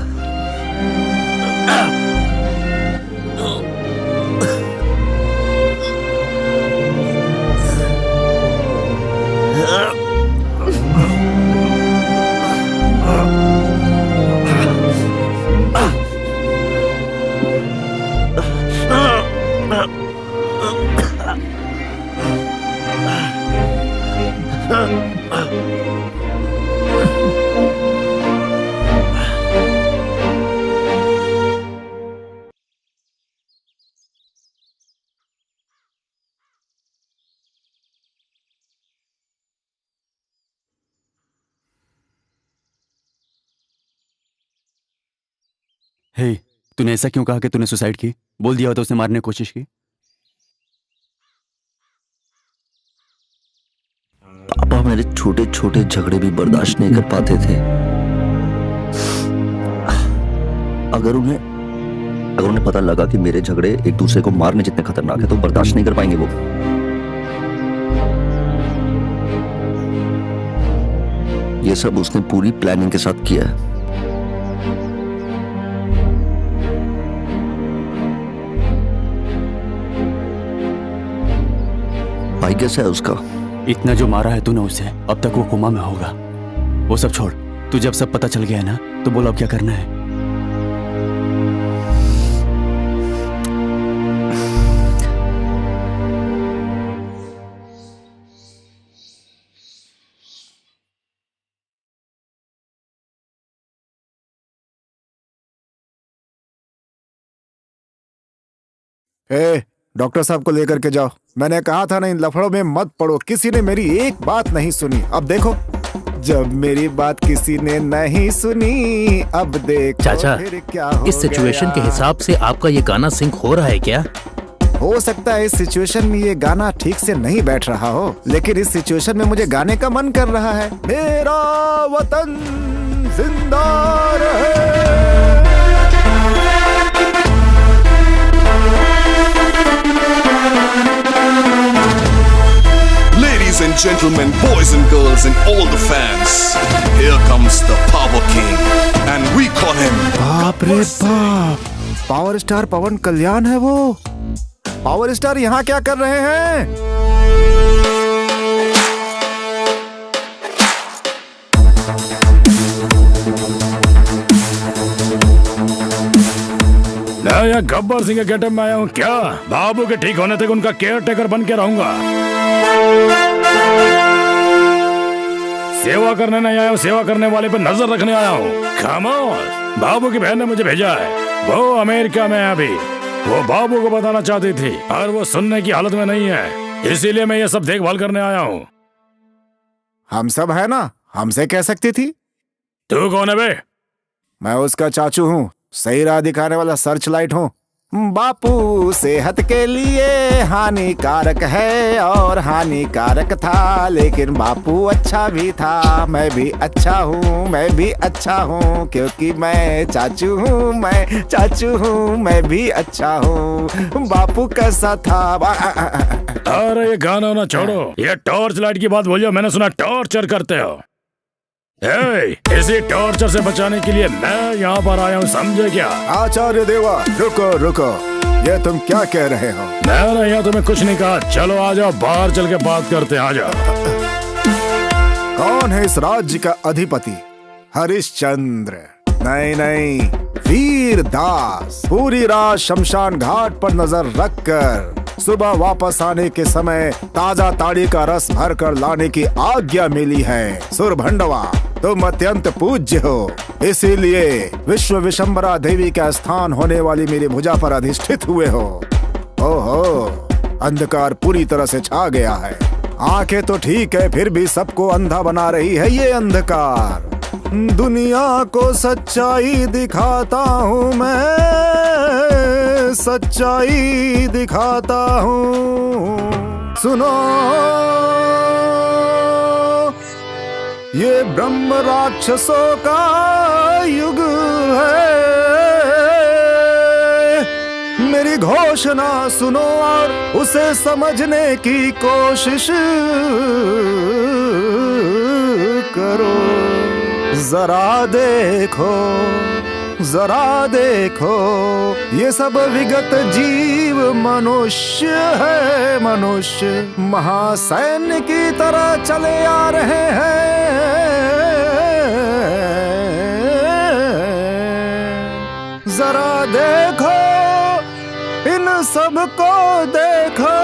हे, तूने ऐसा क्यों कहा कि तूने सुसाइड की? बोल दिया होता उसने मारने की कोशिश की। पापा मेरे छोटे छोटे झगड़े भी बर्दाश्त नहीं कर पाते थे। अगर उन्हें पता लगा कि मेरे झगड़े एक दूसरे को मारने जितने खतरनाक है तो बर्दाश्त नहीं कर पाएंगे वो। ये सब उसने पूरी प्लानिंग के साथ किया है। भाई कैसा है उसका? इतना जो मारा है तूने उसे, अब तक वो कोमा में होगा। वो सब छोड़, तू जब सब पता चल गया है ना तो बोल अब क्या करना है। डॉक्टर साहब को लेकर के जाओ। मैंने कहा था ना इन लफड़ों में मत पड़ो। किसी ने मेरी एक बात नहीं सुनी। अब देखो, जब मेरी बात किसी ने नहीं सुनी, अब देखो चाचा, फिर क्या हो इस सिचुएशन के हिसाब से आपका ये गाना सिंक हो रहा है क्या? हो सकता है इस सिचुएशन में ये गाना ठीक से नहीं बैठ रहा हो, लेकिन इस सिचुएशन में मुझे गाने का मन कर रहा है। मेरा वतन जिंदा रहे। Ladies and gentlemen, boys and girls and all the fans, here comes the Power King and we call him बाप रे बाप, पावर स्टार पवन कल्याण है वो। पावर स्टार यहाँ क्या कर रहे हैं? मैं यहाँ गब्बर सिंह के गेटअप में आया हूँ क्या? बाबू के ठीक होने तक उनका केयर टेकर बन के रहूंगा। सेवा करने नहीं आया हूँ, सेवा करने वाले पे नजर रखने आया हूँ। खामोश, बाबू की बहन ने मुझे भेजा है। वो अमेरिका में है अभी। वो बाबू को बताना चाहती थी और वो सुनने की हालत में नहीं है, इसीलिए मैं ये सब देखभाल करने आया हूँ। हम सब है ना, हमसे कह सकती थी। तू कौन है बे? मैं उसका चाचू हूँ, सही राह दिखाने वाला सर्च लाइट हूँ। बापू सेहत के लिए हानिकारक है और हानिकारक था, लेकिन बापू अच्छा भी था। मैं भी अच्छा हूँ, मैं भी अच्छा हूँ, क्योंकि मैं चाचू हूँ, मैं चाचू हूँ, मैं भी अच्छा हूँ। बापू कैसा था? अरे ये गाना ना छोड़ो, ये टॉर्च लाइट की बात बोलियो। मैंने सुना टॉर्चर करते हो। इसी टॉर्चर से बचाने के लिए मैं यहाँ पर आया हूँ, समझे क्या? आचार्य देवा, रुको रुको, ये तुम क्या कह रहे हो? मैंने यहाँ तुम्हें कुछ नहीं कहा। चलो आ जाओ, बाहर चल के बात करते हैं। आ जाओ। कौन है इस राज्य का अधिपति? हरिश्चंद्र? नहीं नहीं, वीर दास। पूरी रात शमशान घाट पर नजर रखकर सुबह वापस आने के समय ताजा ताड़ी का रस भर कर लाने की आज्ञा मिली है। सुरभंडवा, तुम अत्यंत पूज्य हो, इसीलिए विश्व विशंबरा देवी का स्थान होने वाली मेरी भुजा पर अधिष्ठित हुए हो। ओहो, अंधकार पूरी तरह से छा गया है। आंखें तो ठीक है, फिर भी सबको अंधा बना रही है ये अंधकार। दुनिया को सच्चाई दिखाता हूँ मैं, सच्चाई दिखाता हूँ। सुनो, ये ब्रह्म राक्षसों का युग है। मेरी घोषणा सुनो और उसे समझने की कोशिश करो। जरा देखो, जरा देखो, ये सब विगत जीव मनुष्य है। मनुष्य महासैन्य की तरह चले आ रहे हैं। जरा देखो, इन सबको देखो।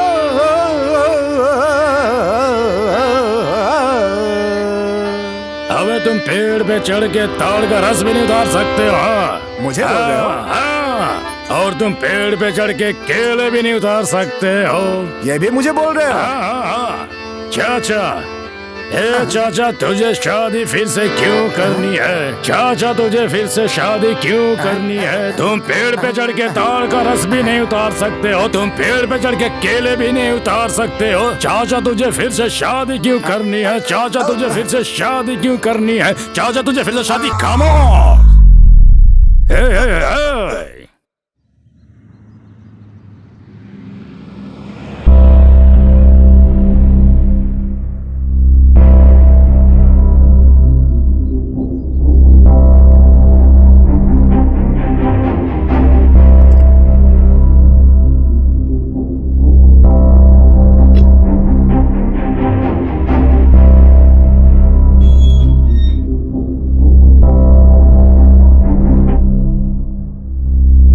अबे तुम पेड़ पे चढ़ के ताड़ का रस भी नहीं उतार सकते हो। मुझे बोल रहे हो? हाँ, और तुम पेड़ पे चढ़ के केले भी नहीं उतार सकते हो। ये भी मुझे बोल रहे हो? हाँ। चाचा, चाचा तुझे शादी फिर से क्यों करनी है? चाचा तुझे फिर से शादी क्यों करनी है? तुम पेड़ पे चढ़ के ताड़ का रस भी नहीं उतार सकते हो, तुम पेड़ पे चढ़ के केले भी नहीं उतार सकते हो। चाचा तुझे फिर से शादी क्यों करनी है? चाचा तुझे फिर से शादी क्यों करनी है? चाचा तुझे फिर से शादी। खामोश, हे।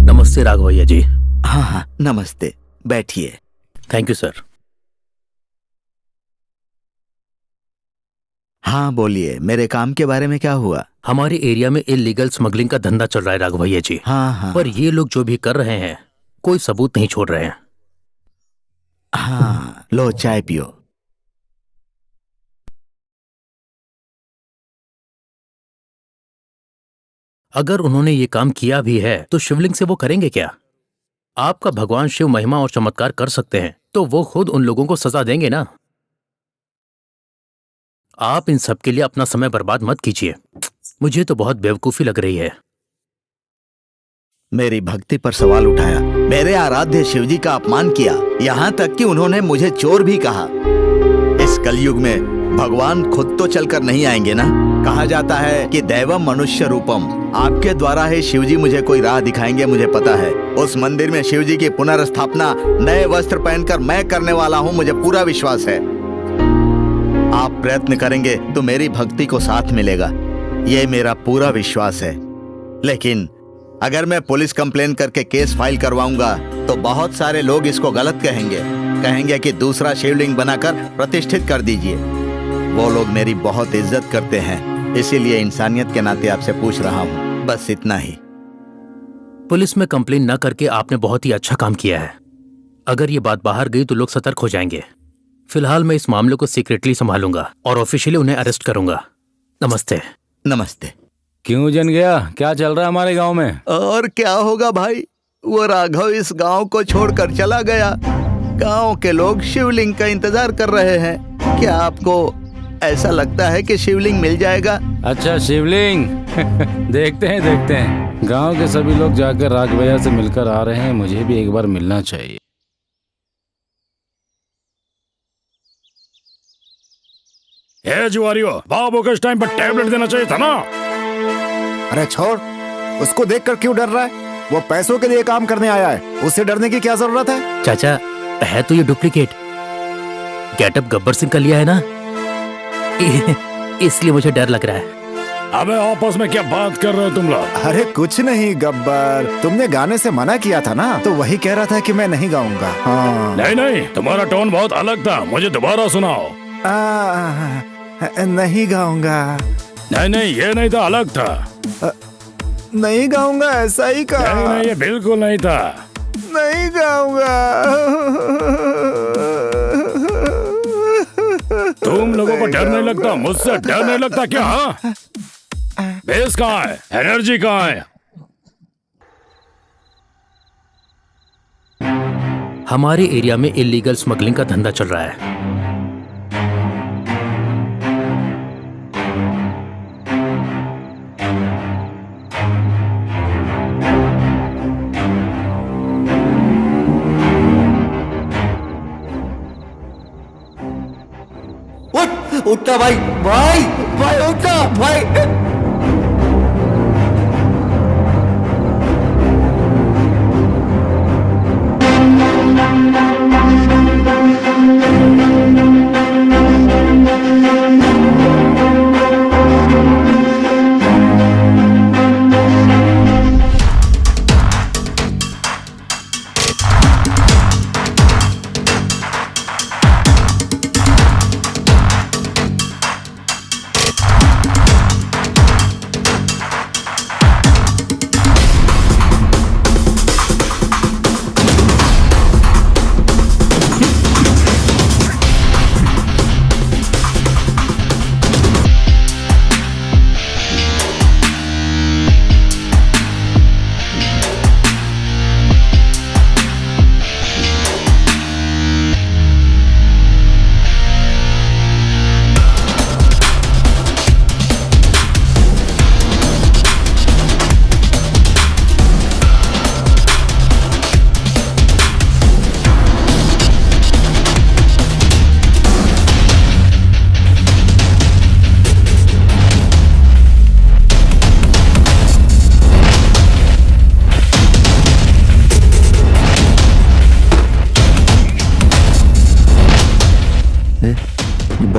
नमस्ते राघवैया जी। हाँ हाँ नमस्ते, बैठिए। Thank you sir. हाँ बोलिए, मेरे काम के बारे में क्या हुआ? हमारे एरिया में इलीगल स्मगलिंग का धंधा चल रहा है राघवैया जी। हाँ हाँ। पर ये लोग जो भी कर रहे हैं कोई सबूत नहीं छोड़ रहे हैं। हाँ लो चाय पियो। अगर उन्होंने ये काम किया भी है तो शिवलिंग से वो करेंगे क्या? आपका भगवान शिव महिमा और चमत्कार कर सकते हैं तो वो खुद उन लोगों को सजा देंगे ना। आप इन सब के लिए अपना समय बर्बाद मत कीजिए। मुझे तो बहुत बेवकूफी लग रही है। मेरी भक्ति पर सवाल उठाया, मेरे आराध्य शिवजी का अपमान किया, यहाँ तक कि उन्होंने मुझे चोर भी कहा। इस कलयुग में भगवान खुद तो चलकर नहीं आएंगे ना। कहा जाता है कि दैवम मनुष्य रूपम। आपके द्वारा ही शिवजी मुझे कोई राह दिखाएंगे, मुझे पता है। उस मंदिर में शिवजी की पुनर्स्थापना नए वस्त्र पहनकर मैं करने वाला हूँ, मुझे पूरा विश्वास है। आप प्रयत्न करेंगे तो मेरी भक्ति को साथ मिलेगा, ये मेरा पूरा विश्वास है। लेकिन अगर मैं पुलिस कंप्लेन करके केस फाइल करवाऊंगा तो बहुत सारे लोग इसको गलत कहेंगे कि दूसरा शिवलिंग बनाकर प्रतिष्ठित कर दीजिए। वो लोग मेरी बहुत इज्जत करते हैं, इसीलिए इंसानियत के नाते आपसे पूछ रहा हूँ, बस इतना ही। पुलिस में कंप्लेन न करके आपने बहुत ही अच्छा काम किया है। अगर ये बात बाहर गई तो लोग सतर्क हो जाएंगे। फिलहाल मैं इस मामले को सीक्रेटली संभालूंगा और ऑफिशियली उन्हें अरेस्ट करूंगा। नमस्ते। नमस्ते। क्यों जन गया? क्या चल रहा है हमारे गांव में? और क्या होगा भाई, वो राघव इस गांव को छोड़कर चला गया। गांव के लोग शिवलिंग का इंतजार कर रहे हैं। क्या आपको ऐसा लगता है कि शिवलिंग मिल जाएगा? अच्छा शिवलिंग देखते हैं। गांव के सभी लोग जाकर राघवैया से मिलकर आ रहे हैं, मुझे भी एक बार मिलना चाहिए। ए जुआरियो, बाबू को इस टाइम पर टैबलेट देना चाहिए था ना। अरे छोड़, उसको देखकर क्यों डर रहा है? वो पैसों के लिए काम करने आया है, उससे डरने की क्या जरूरत है? चाचा, है तो ये डुप्लीकेट। गेटअप गब्बर सिंह का लिया है ना, इसलिए मुझे डर लग रहा है। अबे आपस में क्या बात कर रहे हो तुम लोग? अरे कुछ नहीं गब्बर, तुमने गाने से मना किया था ना, तो वही कह रहा था कि मैं नहीं गाऊंगा। हाँ। नहीं, तुम्हारा टोन बहुत अलग था, मुझे दोबारा सुनाओ। नहीं गाऊंगा। नहीं, ये नहीं था, अलग था। नहीं गाऊंगा, ऐसा ही कहा। नहीं, ये बिल्कुल नहीं था। नहीं गाऊंगा। तुम लोगों को डर नहीं लगता? मुझसे डर नहीं लगता क्या? हाँ, बेस कहाँ है? एनर्जी कहाँ है? हमारे एरिया में इलीगल स्मगलिंग का धंधा चल रहा है। उठना भाई, भाई उठना भाई।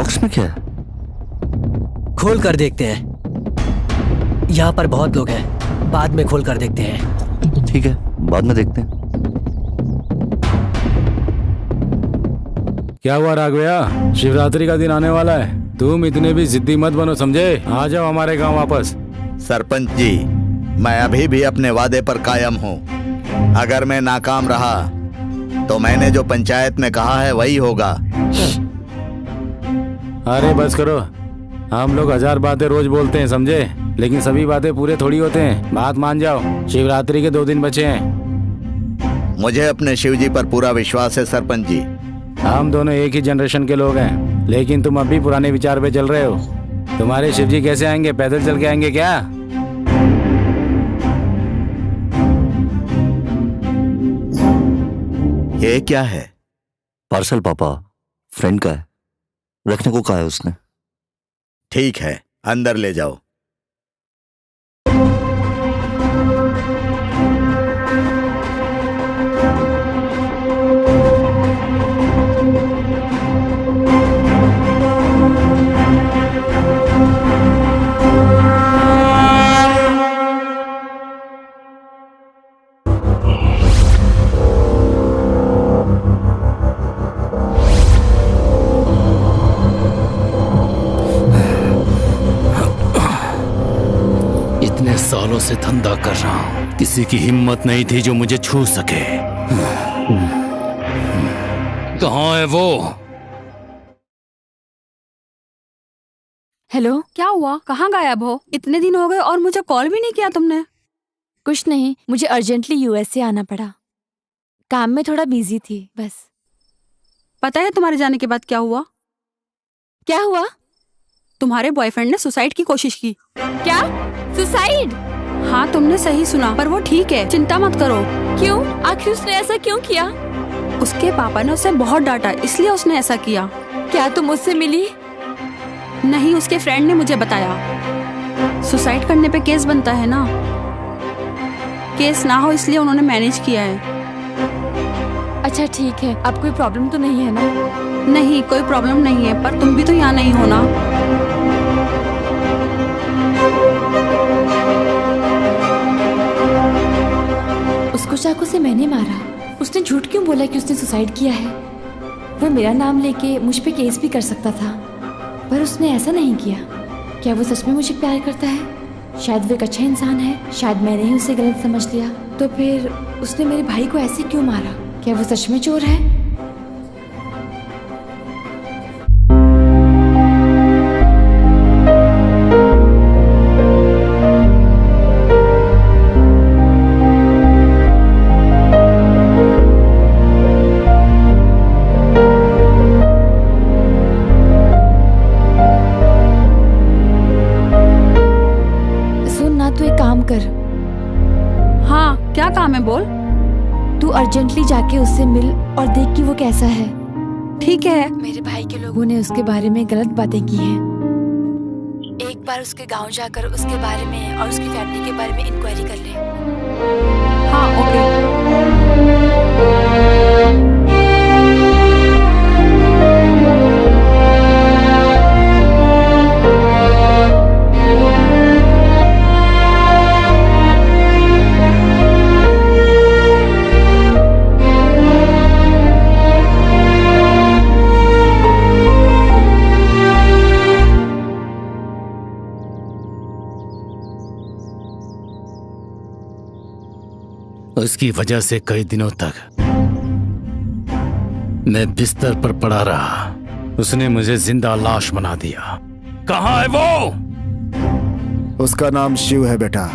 बॉक्स में क्या है? खोल कर देखते हैं। यहाँ पर बहुत लोग हैं, बाद में खोल कर देखते हैं। ठीक है, बाद में देखते हैं। क्या हुआ राघवैया, शिवरात्रि का दिन आने वाला है, तुम इतने भी जिद्दी मत बनो, समझे? आ जाओ हमारे गांव वापस। सरपंच जी, मैं अभी भी अपने वादे पर कायम हूँ। अगर मैं नाकाम रहा तो मैंने जो पंचायत में कहा है वही होगा। अरे बस करो, हम लोग 1000 बातें रोज बोलते हैं, समझे? लेकिन सभी बातें पूरे थोड़ी होते हैं। बात मान जाओ, शिवरात्रि के 2 दिन बचे हैं। मुझे अपने शिवजी पर पूरा विश्वास है सरपंच जी। हम दोनों एक ही जनरेशन के लोग हैं, लेकिन तुम अभी पुराने विचार पे चल रहे हो। तुम्हारे शिवजी कैसे आएंगे? पैदल चल के आएंगे क्या? ये क्या है? पार्सल पापा, फ्रेंड का है, रखने को कहा है उसने। ठीक है, अंदर ले जाओ। इतने सालों से धंधा कर रहा हूं, किसी की हिम्मत नहीं थी जो मुझे छू सके। कहाँ है वो? हेलो, क्या हुआ? कहाँ गायब हो? इतने दिन हो गए और मुझे कॉल भी नहीं किया तुमने। कुछ नहीं, मुझे अर्जेंटली यूएस से आना पड़ा। काम में थोड़ा बिजी थी बस। पता है तुम्हारे जाने के बाद क्या हुआ? क्या हुआ? तुम्हारे बॉयफ्रेंड ने सुसाइड की कोशिश की। क्या? सुसाइड? हाँ, तुमने सही सुना, पर वो ठीक है, चिंता मत करो। क्यों? आखिर उसने ऐसा क्यों किया? उसके पापा ने उसे बहुत डांटा, इसलिए उसने ऐसा किया। क्या तुम उससे मिली? नहीं, उसके फ्रेंड ने मुझे बताया। सुसाइड करने पे केस बनता है ना, केस ना हो इसलिए उन्होंने मैनेज किया है। अच्छा ठीक है, अब कोई प्रॉब्लम तो नहीं है ना? नहीं, कोई प्रॉब्लम नहीं है, पर तुम भी तो यहाँ नहीं हो ना। उसको चाकू से मैंने मारा। उसने झूठ क्यों बोला कि उसने सुसाइड किया है? वो मेरा नाम लेके मुझ पे केस भी कर सकता था, पर उसने ऐसा नहीं किया। क्या वो सच में मुझे प्यार करता है? शायद वो एक अच्छा इंसान है, शायद मैंने ही उसे गलत समझ लिया। तो फिर उसने मेरे भाई को ऐसे क्यों मारा? क्या वो सच में चोर है? हाँ, क्या काम है बोल। तू अर्जेंटली जाके उससे मिल और देख कि वो कैसा है। ठीक है। मेरे भाई के लोगों ने उसके बारे में गलत बातें की हैं। एक बार उसके गांव जाकर उसके बारे में और उसकी फैमिली के बारे में इंक्वायरी कर ले। हाँ, ओके। उसकी वजह से कई दिनों तक मैं बिस्तर पर पड़ा रहा। उसने मुझे जिंदा लाश बना दिया। कहाँ है वो? उसका नाम शिव है बेटा।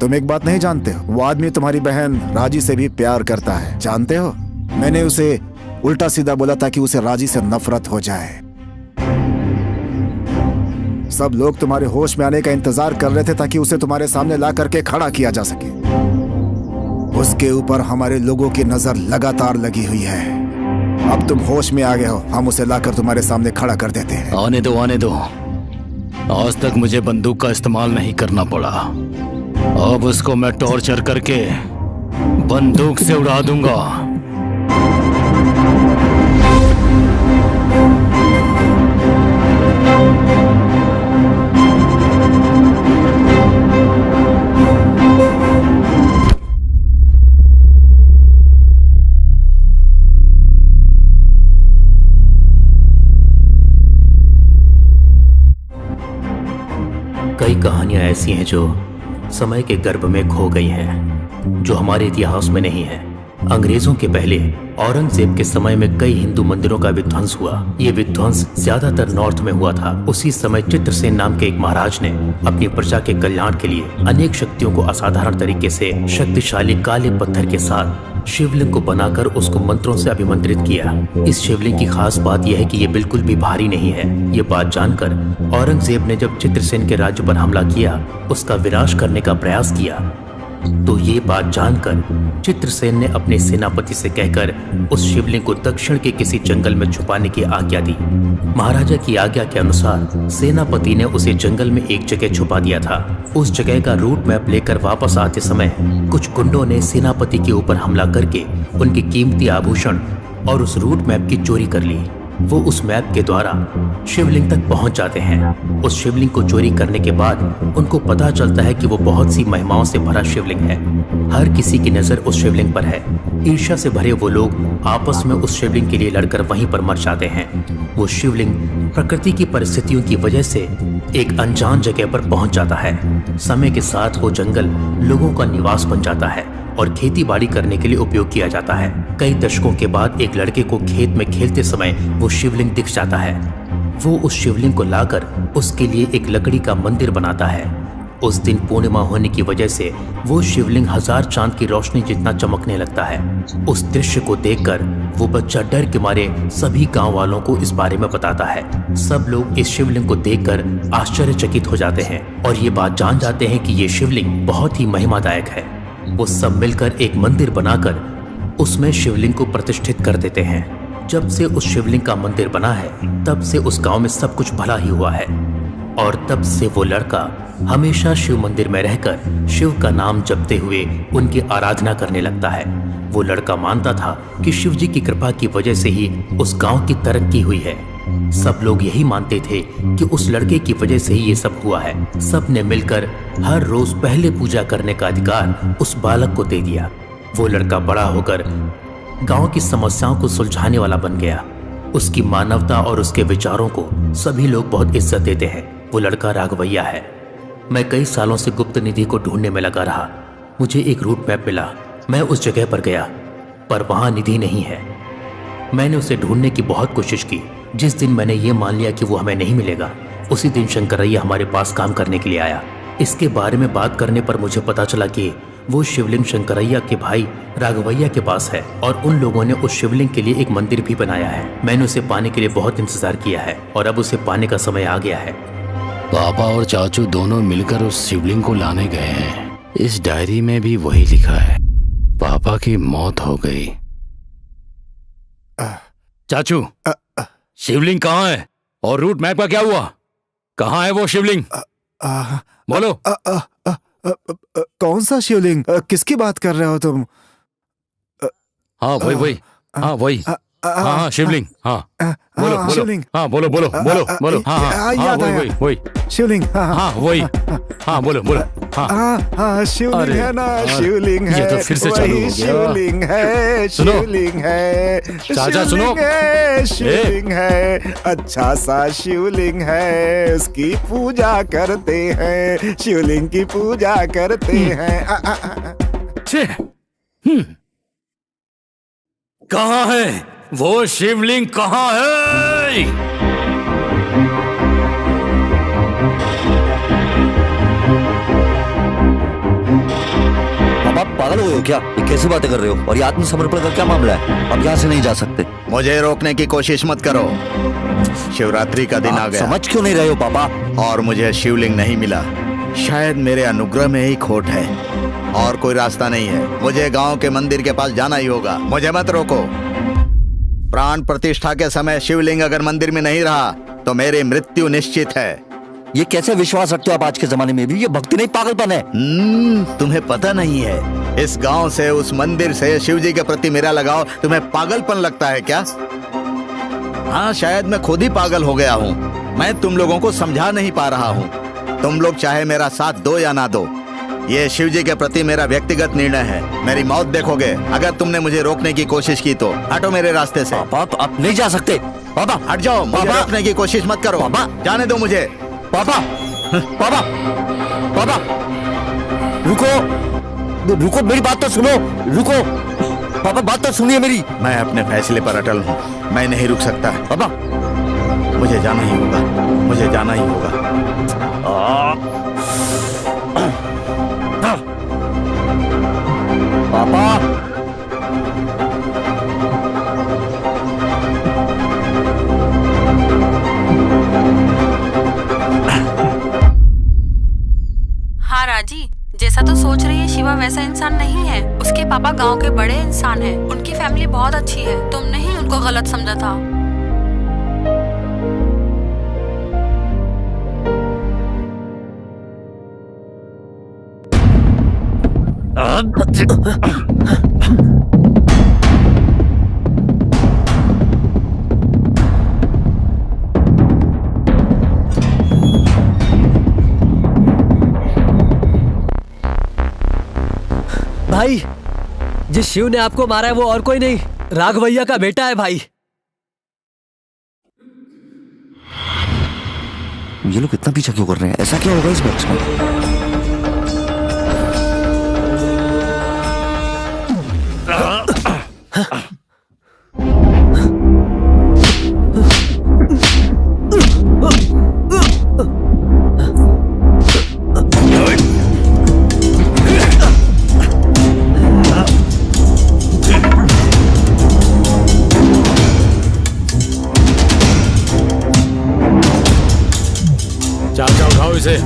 तुम एक बात नहीं जानते हो, वो आदमी तुम्हारी बहन राजी से भी प्यार करता है, जानते हो? मैंने उसे उल्टा सीधा बोला ताकि उसे राजी से नफरत हो जाए। सब लोग तुम्हारे होश में आने का इंतजार कर रहे थे ताकि उसे तुम्हारे सामने ला करके खड़ा किया जा सके। उसके ऊपर हमारे लोगों की नजर लगातार लगी हुई है। अब तुम होश में आ गए हो, हम उसे लाकर तुम्हारे सामने खड़ा कर देते हैं। आने दो, आने दो। आज तक मुझे बंदूक का इस्तेमाल नहीं करना पड़ा, अब उसको मैं टॉर्चर करके बंदूक से उड़ा दूंगा। घटनाएं ऐसी हैं जो समय के गर्भ में खो गई हैं, जो हमारे इतिहास में नहीं है। अंग्रेजों के पहले औरंगजेब के समय में कई हिंदू मंदिरों का विध्वंस हुआ। ये विध्वंस ज्यादातर नॉर्थ में हुआ था। उसी समय चित्रसेन नाम के एक महाराज ने अपनी प्रजा के कल्याण के लिए अनेक शक्तियों को असाधारण तरीके से शक्तिशाली काले पत्थर के साथ शिवलिंग को बनाकर उसको मंत्रों से अभिमंत्रित किया। इस शिवलिंग की खास बात यह है कि ये बिल्कुल भी भारी नहीं है। ये बात जानकर औरंगजेब ने जब चित्रसेन के राज्य पर हमला किया, उसका विनाश करने का प्रयास किया, तो ये बात जानकर चित्रसेन ने अपने सेनापति से कहकर उस शिवलिंग को दक्षिण के किसी जंगल में छुपाने की आज्ञा दी। महाराजा की आज्ञा के अनुसार सेनापति ने उसे जंगल में एक जगह छुपा दिया था। उस जगह का रूट मैप लेकर वापस आते समय कुछ गुंडों ने सेनापति के ऊपर हमला करके उनके कीमती आभूषण और उस रूट मैप की चोरी कर ली। वो उस मैप के द्वारा शिवलिंग तक पहुंच जाते हैं। उस शिवलिंग को चोरी करने के बाद उनको पता चलता है कि वो बहुत सी महिमाओं से भरा शिवलिंग है। हर किसी की नजर उस शिवलिंग पर है। ईर्ष्या से भरे वो लोग आपस में उस शिवलिंग के लिए लड़कर वहीं पर मर जाते हैं। वो शिवलिंग प्रकृति की परिस्थितियों की वजह से एक अनजान जगह पर पहुंच जाता है। समय के साथ वो जंगल लोगों का निवास बन जाता है और खेती बाड़ी करने के लिए उपयोग किया जाता है। कई दशकों के बाद एक लड़के को खेत में खेलते समय वो शिवलिंग दिख जाता है। वो उस शिवलिंग को लाकर उसके लिए एक लकड़ी का मंदिर बनाता है। उस दिन पूर्णिमा होने की वजह से वो शिवलिंग 1000 चांद की रोशनी जितना चमकने लगता है। उस दृश्य को देखकर वो बच्चा डर के मारे सभी गांव वालों को इस बारे में बताता है। सब लोग इस शिवलिंग को देखकर आश्चर्यचकित हो जाते हैं और ये बात जान जाते हैं कि ये शिवलिंग बहुत ही महिमादायक है। वो सब मिलकर एक मंदिर बनाकर उसमें शिवलिंग को प्रतिष्ठित कर देते हैं। जब से उस शिवलिंग का मंदिर बना है, तब से उस गांव में सब कुछ भला ही हुआ है और तब से वो लड़का हमेशा शिव मंदिर में रहकर शिव का नाम जपते हुए उनकी आराधना करने लगता है। वो लड़का मानता था कि शिव जी की कृपा की वजह से ही उस गांव की तरक्की हुई है। सब लोग यही मानते थे कि उस लड़के की वजह से ही ये सब हुआ है। सब ने मिलकर हर रोज पहले पूजा करने का अधिकार उस बालक को दे दिया। वो लड़का बड़ा होकर गांव की समस्याओं को सुलझाने वाला बन गया। उसकी मानवता और उसके विचारों को सभी लोग बहुत इज्जत देते हैं। वो लड़का राघवैया है। मैं कई सालों से गुप्त निधि को ढूंढने में लगा रहा। मुझे एक रूट मैप मिला। मैं उस जगह पर गया, पर वहां निधि नहीं है। मैंने उसे ढूंढने की बहुत कोशिश की। जिस दिन मैंने ये मान लिया कि वो हमें नहीं मिलेगा, उसी दिन शंकरैया हमारे पास काम करने के लिए आया। इसके बारे में बात करने पर मुझे पता चला कि वो शिवलिंग शंकरैया के भाई राघवैया के पास है और उन लोगों ने उस शिवलिंग के लिए एक मंदिर भी बनाया है। मैंने उसे पाने के लिए बहुत इंतजार किया है और अब उसे पाने का समय आ गया है। पापा और चाचू दोनों मिलकर उस शिवलिंग को लाने गए हैं। इस डायरी में भी वही लिखा है, पापा की मौत हो गई। चाचू, शिवलिंग कहाँ है और रूट मैप का क्या हुआ? कहाँ है वो शिवलिंग? बोलो। कौन सा शिवलिंग? किसकी बात कर रहे हो तुम? हाँ वही हाँ वही हाँ शिवलिंग। हाँ बोलो बोलो। शिवलिंग। हाँ बोलो बोलो बोलो बोलो। हाँ हाँ याद आया। वही शिवलिंग। हाँ वही। हाँ बोलो बोलो। हाँ शिवलिंग है ना, शिवलिंग है। ये तो फिर से चालू हो गया। शिवलिंग है, शिवलिंग है, चाचा सुनो। शिवलिंग है, अच्छा सा शिवलिंग है, उसकी पूजा करते हैं, शिवलिंग की पूजा करते हैं। कहाँ है वो शिवलिंग? कहाँ है? आप पागल हो गए हो क्या? ये कैसी बातें कर रहे हो? और ये आत्मसमर्पण का क्या मामला है? अब यहाँ से नहीं जा सकते। मुझे रोकने की कोशिश मत करो। शिवरात्रि का दिन आ गया। समझ क्यों नहीं रहे हो पापा? और मुझे शिवलिंग नहीं मिला। शायद मेरे अनुग्रह में ही खोट है और कोई रास्ता नहीं है। मुझे गांव के मंदिर के पास जाना ही होगा। मुझे मत रोको। प्राण प्रतिष्ठा के समय शिवलिंग अगर मंदिर में नहीं रहा तो मेरी मृत्यु निश्चित है। ये कैसे विश्वास रखते हो आप आज के जमाने में भी? ये भक्ति नहीं, पागलपन है। तुम्हें पता नहीं है, इस गांव से, उस मंदिर से शिव जी के प्रति मेरा लगाव तुम्हें पागलपन लगता है क्या? हाँ, शायद मैं खुद ही पागल हो गया हूँ। मैं तुम लोगों को समझा नहीं पा रहा हूँ। तुम लोग चाहे मेरा साथ दो या ना दो, ये शिव जी के प्रति मेरा व्यक्तिगत निर्णय है। मेरी मौत देखोगे अगर तुमने मुझे रोकने की कोशिश की तो। हटो मेरे रास्ते से। पापा आप नहीं जा सकते। पापा हट जाओ। मुझे रोकने की कोशिश मत करो। पापा जाने दो मुझे। पापा पापा पापा रुको, रुको, मेरी बात तो सुनो, रुको पापा, बात तो सुनिए मेरी। मैं अपने फैसले पर अटल हूँ, मैं नहीं रुक सकता। पापा मुझे जाना ही होगा, मुझे जाना ही होगा। पापा हाँ राजी, जैसा तो सोच रही है शिवा वैसा इंसान नहीं है। उसके पापा गांव के बड़े इंसान हैं। उनकी फैमिली बहुत अच्छी है। तुमने ही उनको गलत समझा था। भाई, जिस शिव ने आपको मारा है वो और कोई नहीं, राघवैया का बेटा है भाई। ये लोग इतना पीछा क्यों कर रहे हैं? ऐसा क्या होगा इस बॉक्स में? चाचा उठाओ इसे।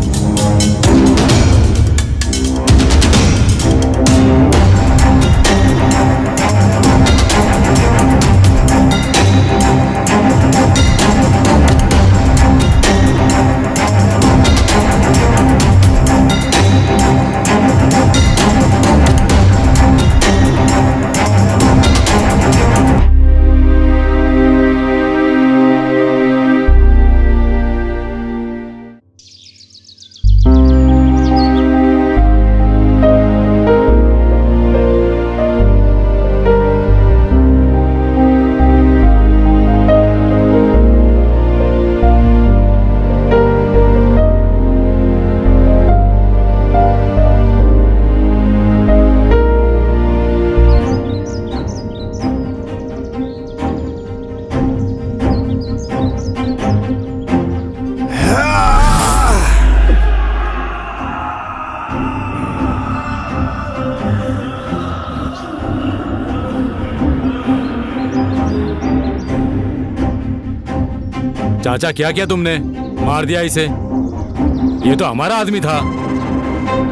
चाचा क्या किया तुमने? मार दिया इसे। ये तो हमारा आदमी था।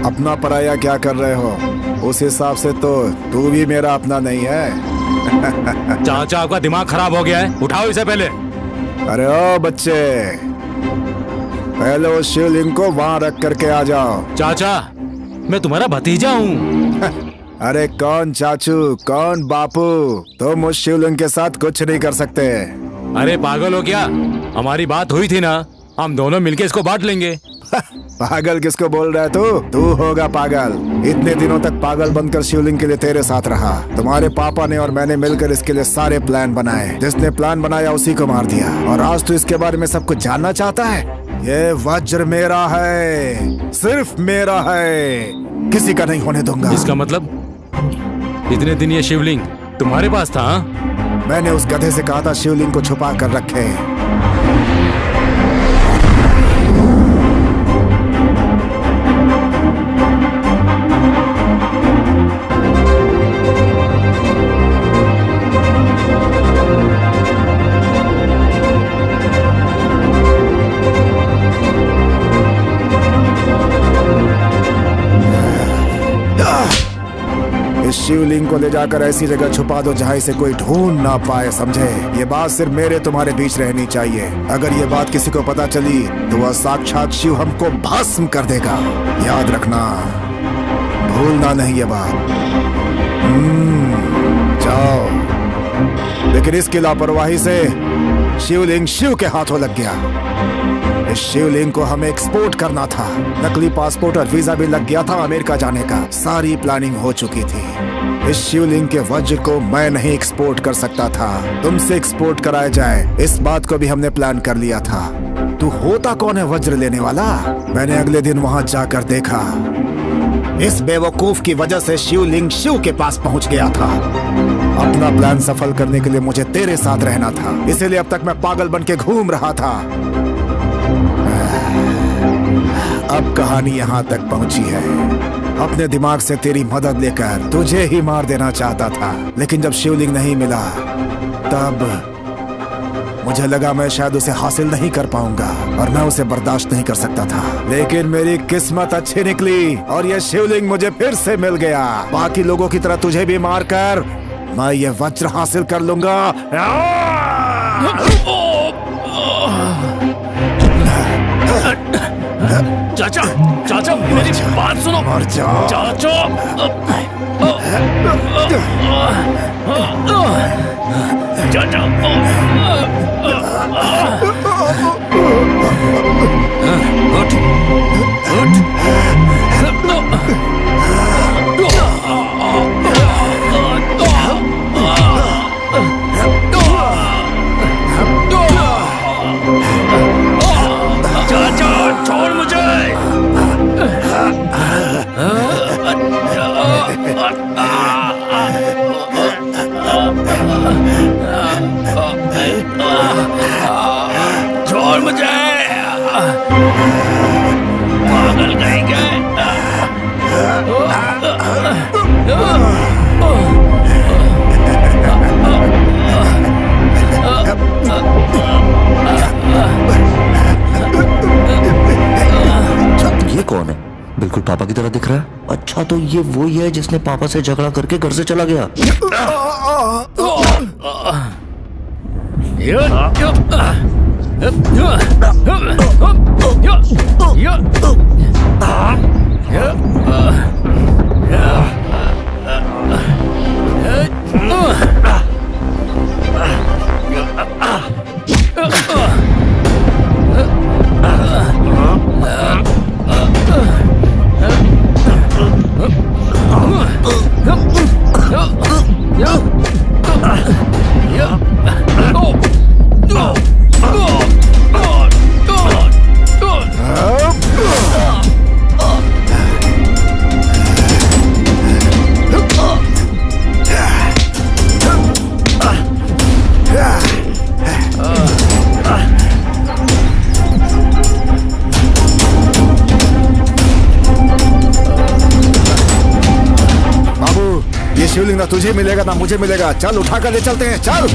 अपना पराया क्या कर रहे हो? उस हिसाब से तो तू भी मेरा अपना नहीं है। चाचा आपका दिमाग खराब हो गया है, उठाओ इसे पहले। अरे ओ बच्चे, पहले उस शिवलिंग को वहां रख करके आ जाओ। चाचा मैं तुम्हारा भतीजा हूँ। अरे कौन चाचू, कौन बापू, तुम उस शिवलिंग के साथ कुछ नहीं कर सकते। अरे पागल हो क्या? हमारी बात हुई थी ना, हम दोनों मिलके इसको बांट लेंगे। पागल किसको बोल रहा है तू होगा पागल। इतने दिनों तक पागल बनकर शिवलिंग के लिए तेरे साथ रहा। तुम्हारे पापा ने और मैंने मिलकर इसके लिए सारे प्लान बनाए। जिसने प्लान बनाया उसी को मार दिया, और आज तू इसके बारे में सब कुछ जानना चाहता है? ये वज्र मेरा है, सिर्फ मेरा है, किसी का नहीं होने दूंगा। इसका मतलब इतने दिन ये शिवलिंग तुम्हारे पास था? मैंने उस गधे से कहा था शिवलिंग को छुपा कर रखे। इस शिवलिंग को ले जाकर ऐसी जगह छुपा दो जहाँ इसे कोई ढूंढ ना पाए, समझे? ये बात सिर्फ मेरे तुम्हारे बीच रहनी चाहिए। अगर ये बात किसी को पता चली तो वह साक्षात शिव हमको भस्म कर देगा। याद रखना, भूलना नहीं ये बात। जाओ। लेकिन इसकी लापरवाही से शिवलिंग शिव के हाथों लग गया। इस शिवलिंग को हमें एक्सपोर्ट करना था। नकली पासपोर्ट और वीजा भी लग गया था अमेरिका जाने का। सारी प्लानिंग हो चुकी थी। इस शिवलिंग के वज्र को मैं नहीं एक्सपोर्ट कर सकता था, तुमसे एक्सपोर्ट कराया जाए, इस बात को भी हमने प्लान कर लिया था। तू होता कौन है वज्र लेने वाला? मैंने अगले दिन वहां जाकर देखा, इस बेवकूफ की वजह से शिवलिंग शिव के पास पहुंच गया था। अपना प्लान सफल करने के लिए मुझे तेरे साथ रहना था, इसीलिए अब तक मैं पागल बन के घूम रहा था। अब कहानी यहाँ तक पहुंची है। अपने दिमाग से तेरी मदद लेकर तुझे ही मार देना चाहता था, लेकिन जब शिवलिंग नहीं मिला तब मुझे लगा मैं शायद उसे हासिल नहीं कर पाऊंगा और मैं उसे बर्दाश्त नहीं कर सकता था। लेकिन मेरी किस्मत अच्छी निकली और ये शिवलिंग मुझे फिर से मिल गया। बाकी लोगों की तरह तुझे भी मारकर मैं ये वज्र हासिल कर लूंगा। चाचा, चाचा मेरी बात सुनो। मर जाओ। चाचा, चाचा, उठ, चाचा छोड़ मुझे। छोड़ मुझे, पागल कहेंगे। ये कौन है? बिल्कुल पापा की तरह दिख रहा है। अच्छा, तो ये वही है जिसने पापा से झगड़ा करके घर से चला गया। शिवलिंग ना तुझे मिलेगा ना मुझे मिलेगा। चल उठा कर ले चलते हैं, चल।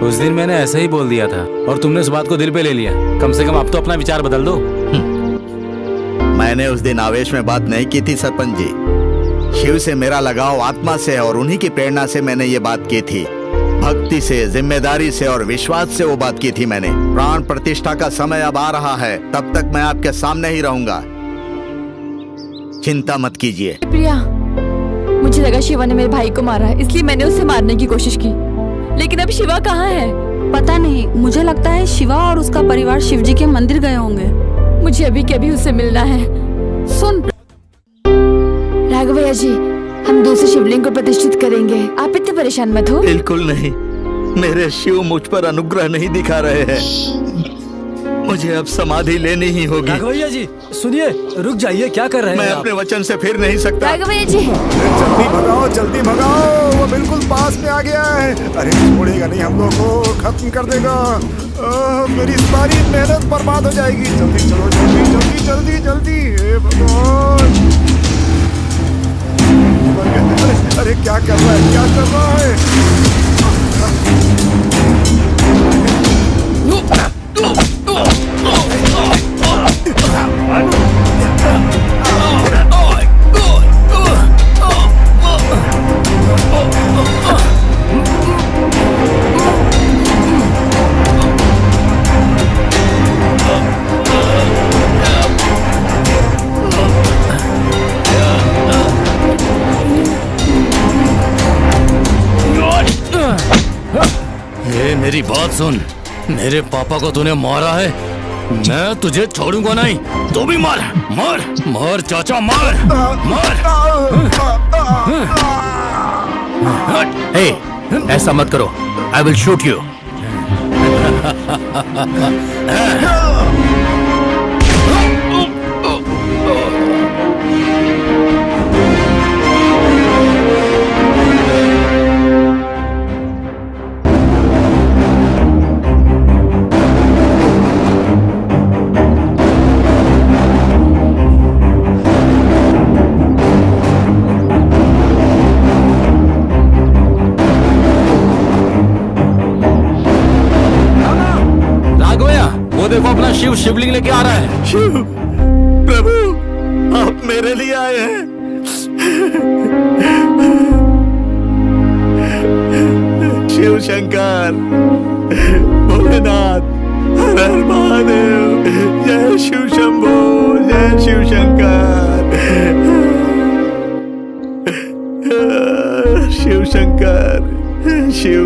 उस दिन मैंने ऐसे ही बोल दिया था और तुमने उस बात को दिल पे ले लिया। कम से कम अब तो अपना विचार बदल दो। मैंने उस दिन आवेश में बात नहीं की थी सरपंच जी। शिव से मेरा लगाव आत्मा से है और उन्हीं की प्रेरणा से मैंने ये बात की थी। भक्ति से, जिम्मेदारी से और विश्वास से वो बात की थी मैंने। प्राण प्रतिष्ठा का समय अब आ रहा है, तब तक मैं आपके सामने ही रहूंगा। चिंता मत कीजिए। प्रिया, मुझे लगा शिवा ने मेरे भाई को मारा है, इसलिए मैंने उसे मारने की कोशिश की। लेकिन अब शिवा कहाँ है? पता नहीं, मुझे लगता है शिवा और उसका परिवार शिवजी के मंदिर गए होंगे। मुझे अभी के अभी उससे मिलना है। सुन राघवैया जी, हम दूसरे शिवलिंग को प्रतिष्ठित करेंगे, आप इतने परेशान मत हो। बिल्कुल नहीं, मेरे शिव मुझ पर अनुग्रह नहीं दिखा रहे हैं। मुझे अब समाधि लेनी ही होगी। राघवैया जी सुनिए, रुक जाइए, क्या कर रहे हैं? मैं अपने वचन से फिर नहीं सकता। राघवैया जी, जल्दी भगाओ, जल्दी भगाओ, वो बिल्कुल पास में आ गया है। अरे छोड़ेगा नहीं, हम लोग को खत्म कर देगा। मेरी सारी मेहनत बर्बाद हो जाएगी। जल्दी चलो, जल्दी जल्दी जल्दी जल्दी। हे भगवान, अरे क्या कर रहा है, क्या कर रहा है? मेरी बात सुन, मेरे पापा को तूने मारा है, मैं तुझे छोड़ूंगा नहीं। तू भी मार मार मार चाचा, मार मार। हे, ऐसा मत करो, आई विल शूट यू। वो देखो अपना शिव शिवलिंग लेके आ रहा है। शिव प्रभु, आप मेरे लिए आए हैं। शिव शंकर, भोलेनाथ, हर हर महादेव, जय शिव शंभो, जय शिव शंकर। शिव शंकर, शिव।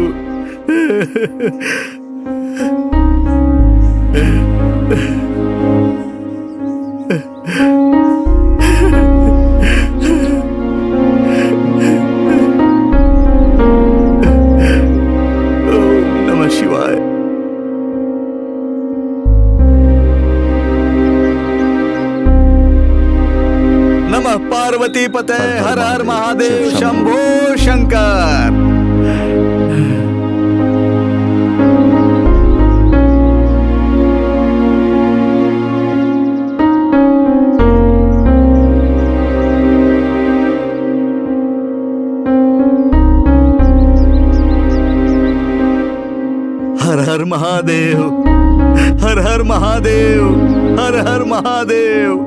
ओम नमः शिवाय। नमः पार्वती पते, हर हर महादेव, शंभो शंकर। हर हर महादेव, हर हर महादेव, हर हर महादेव।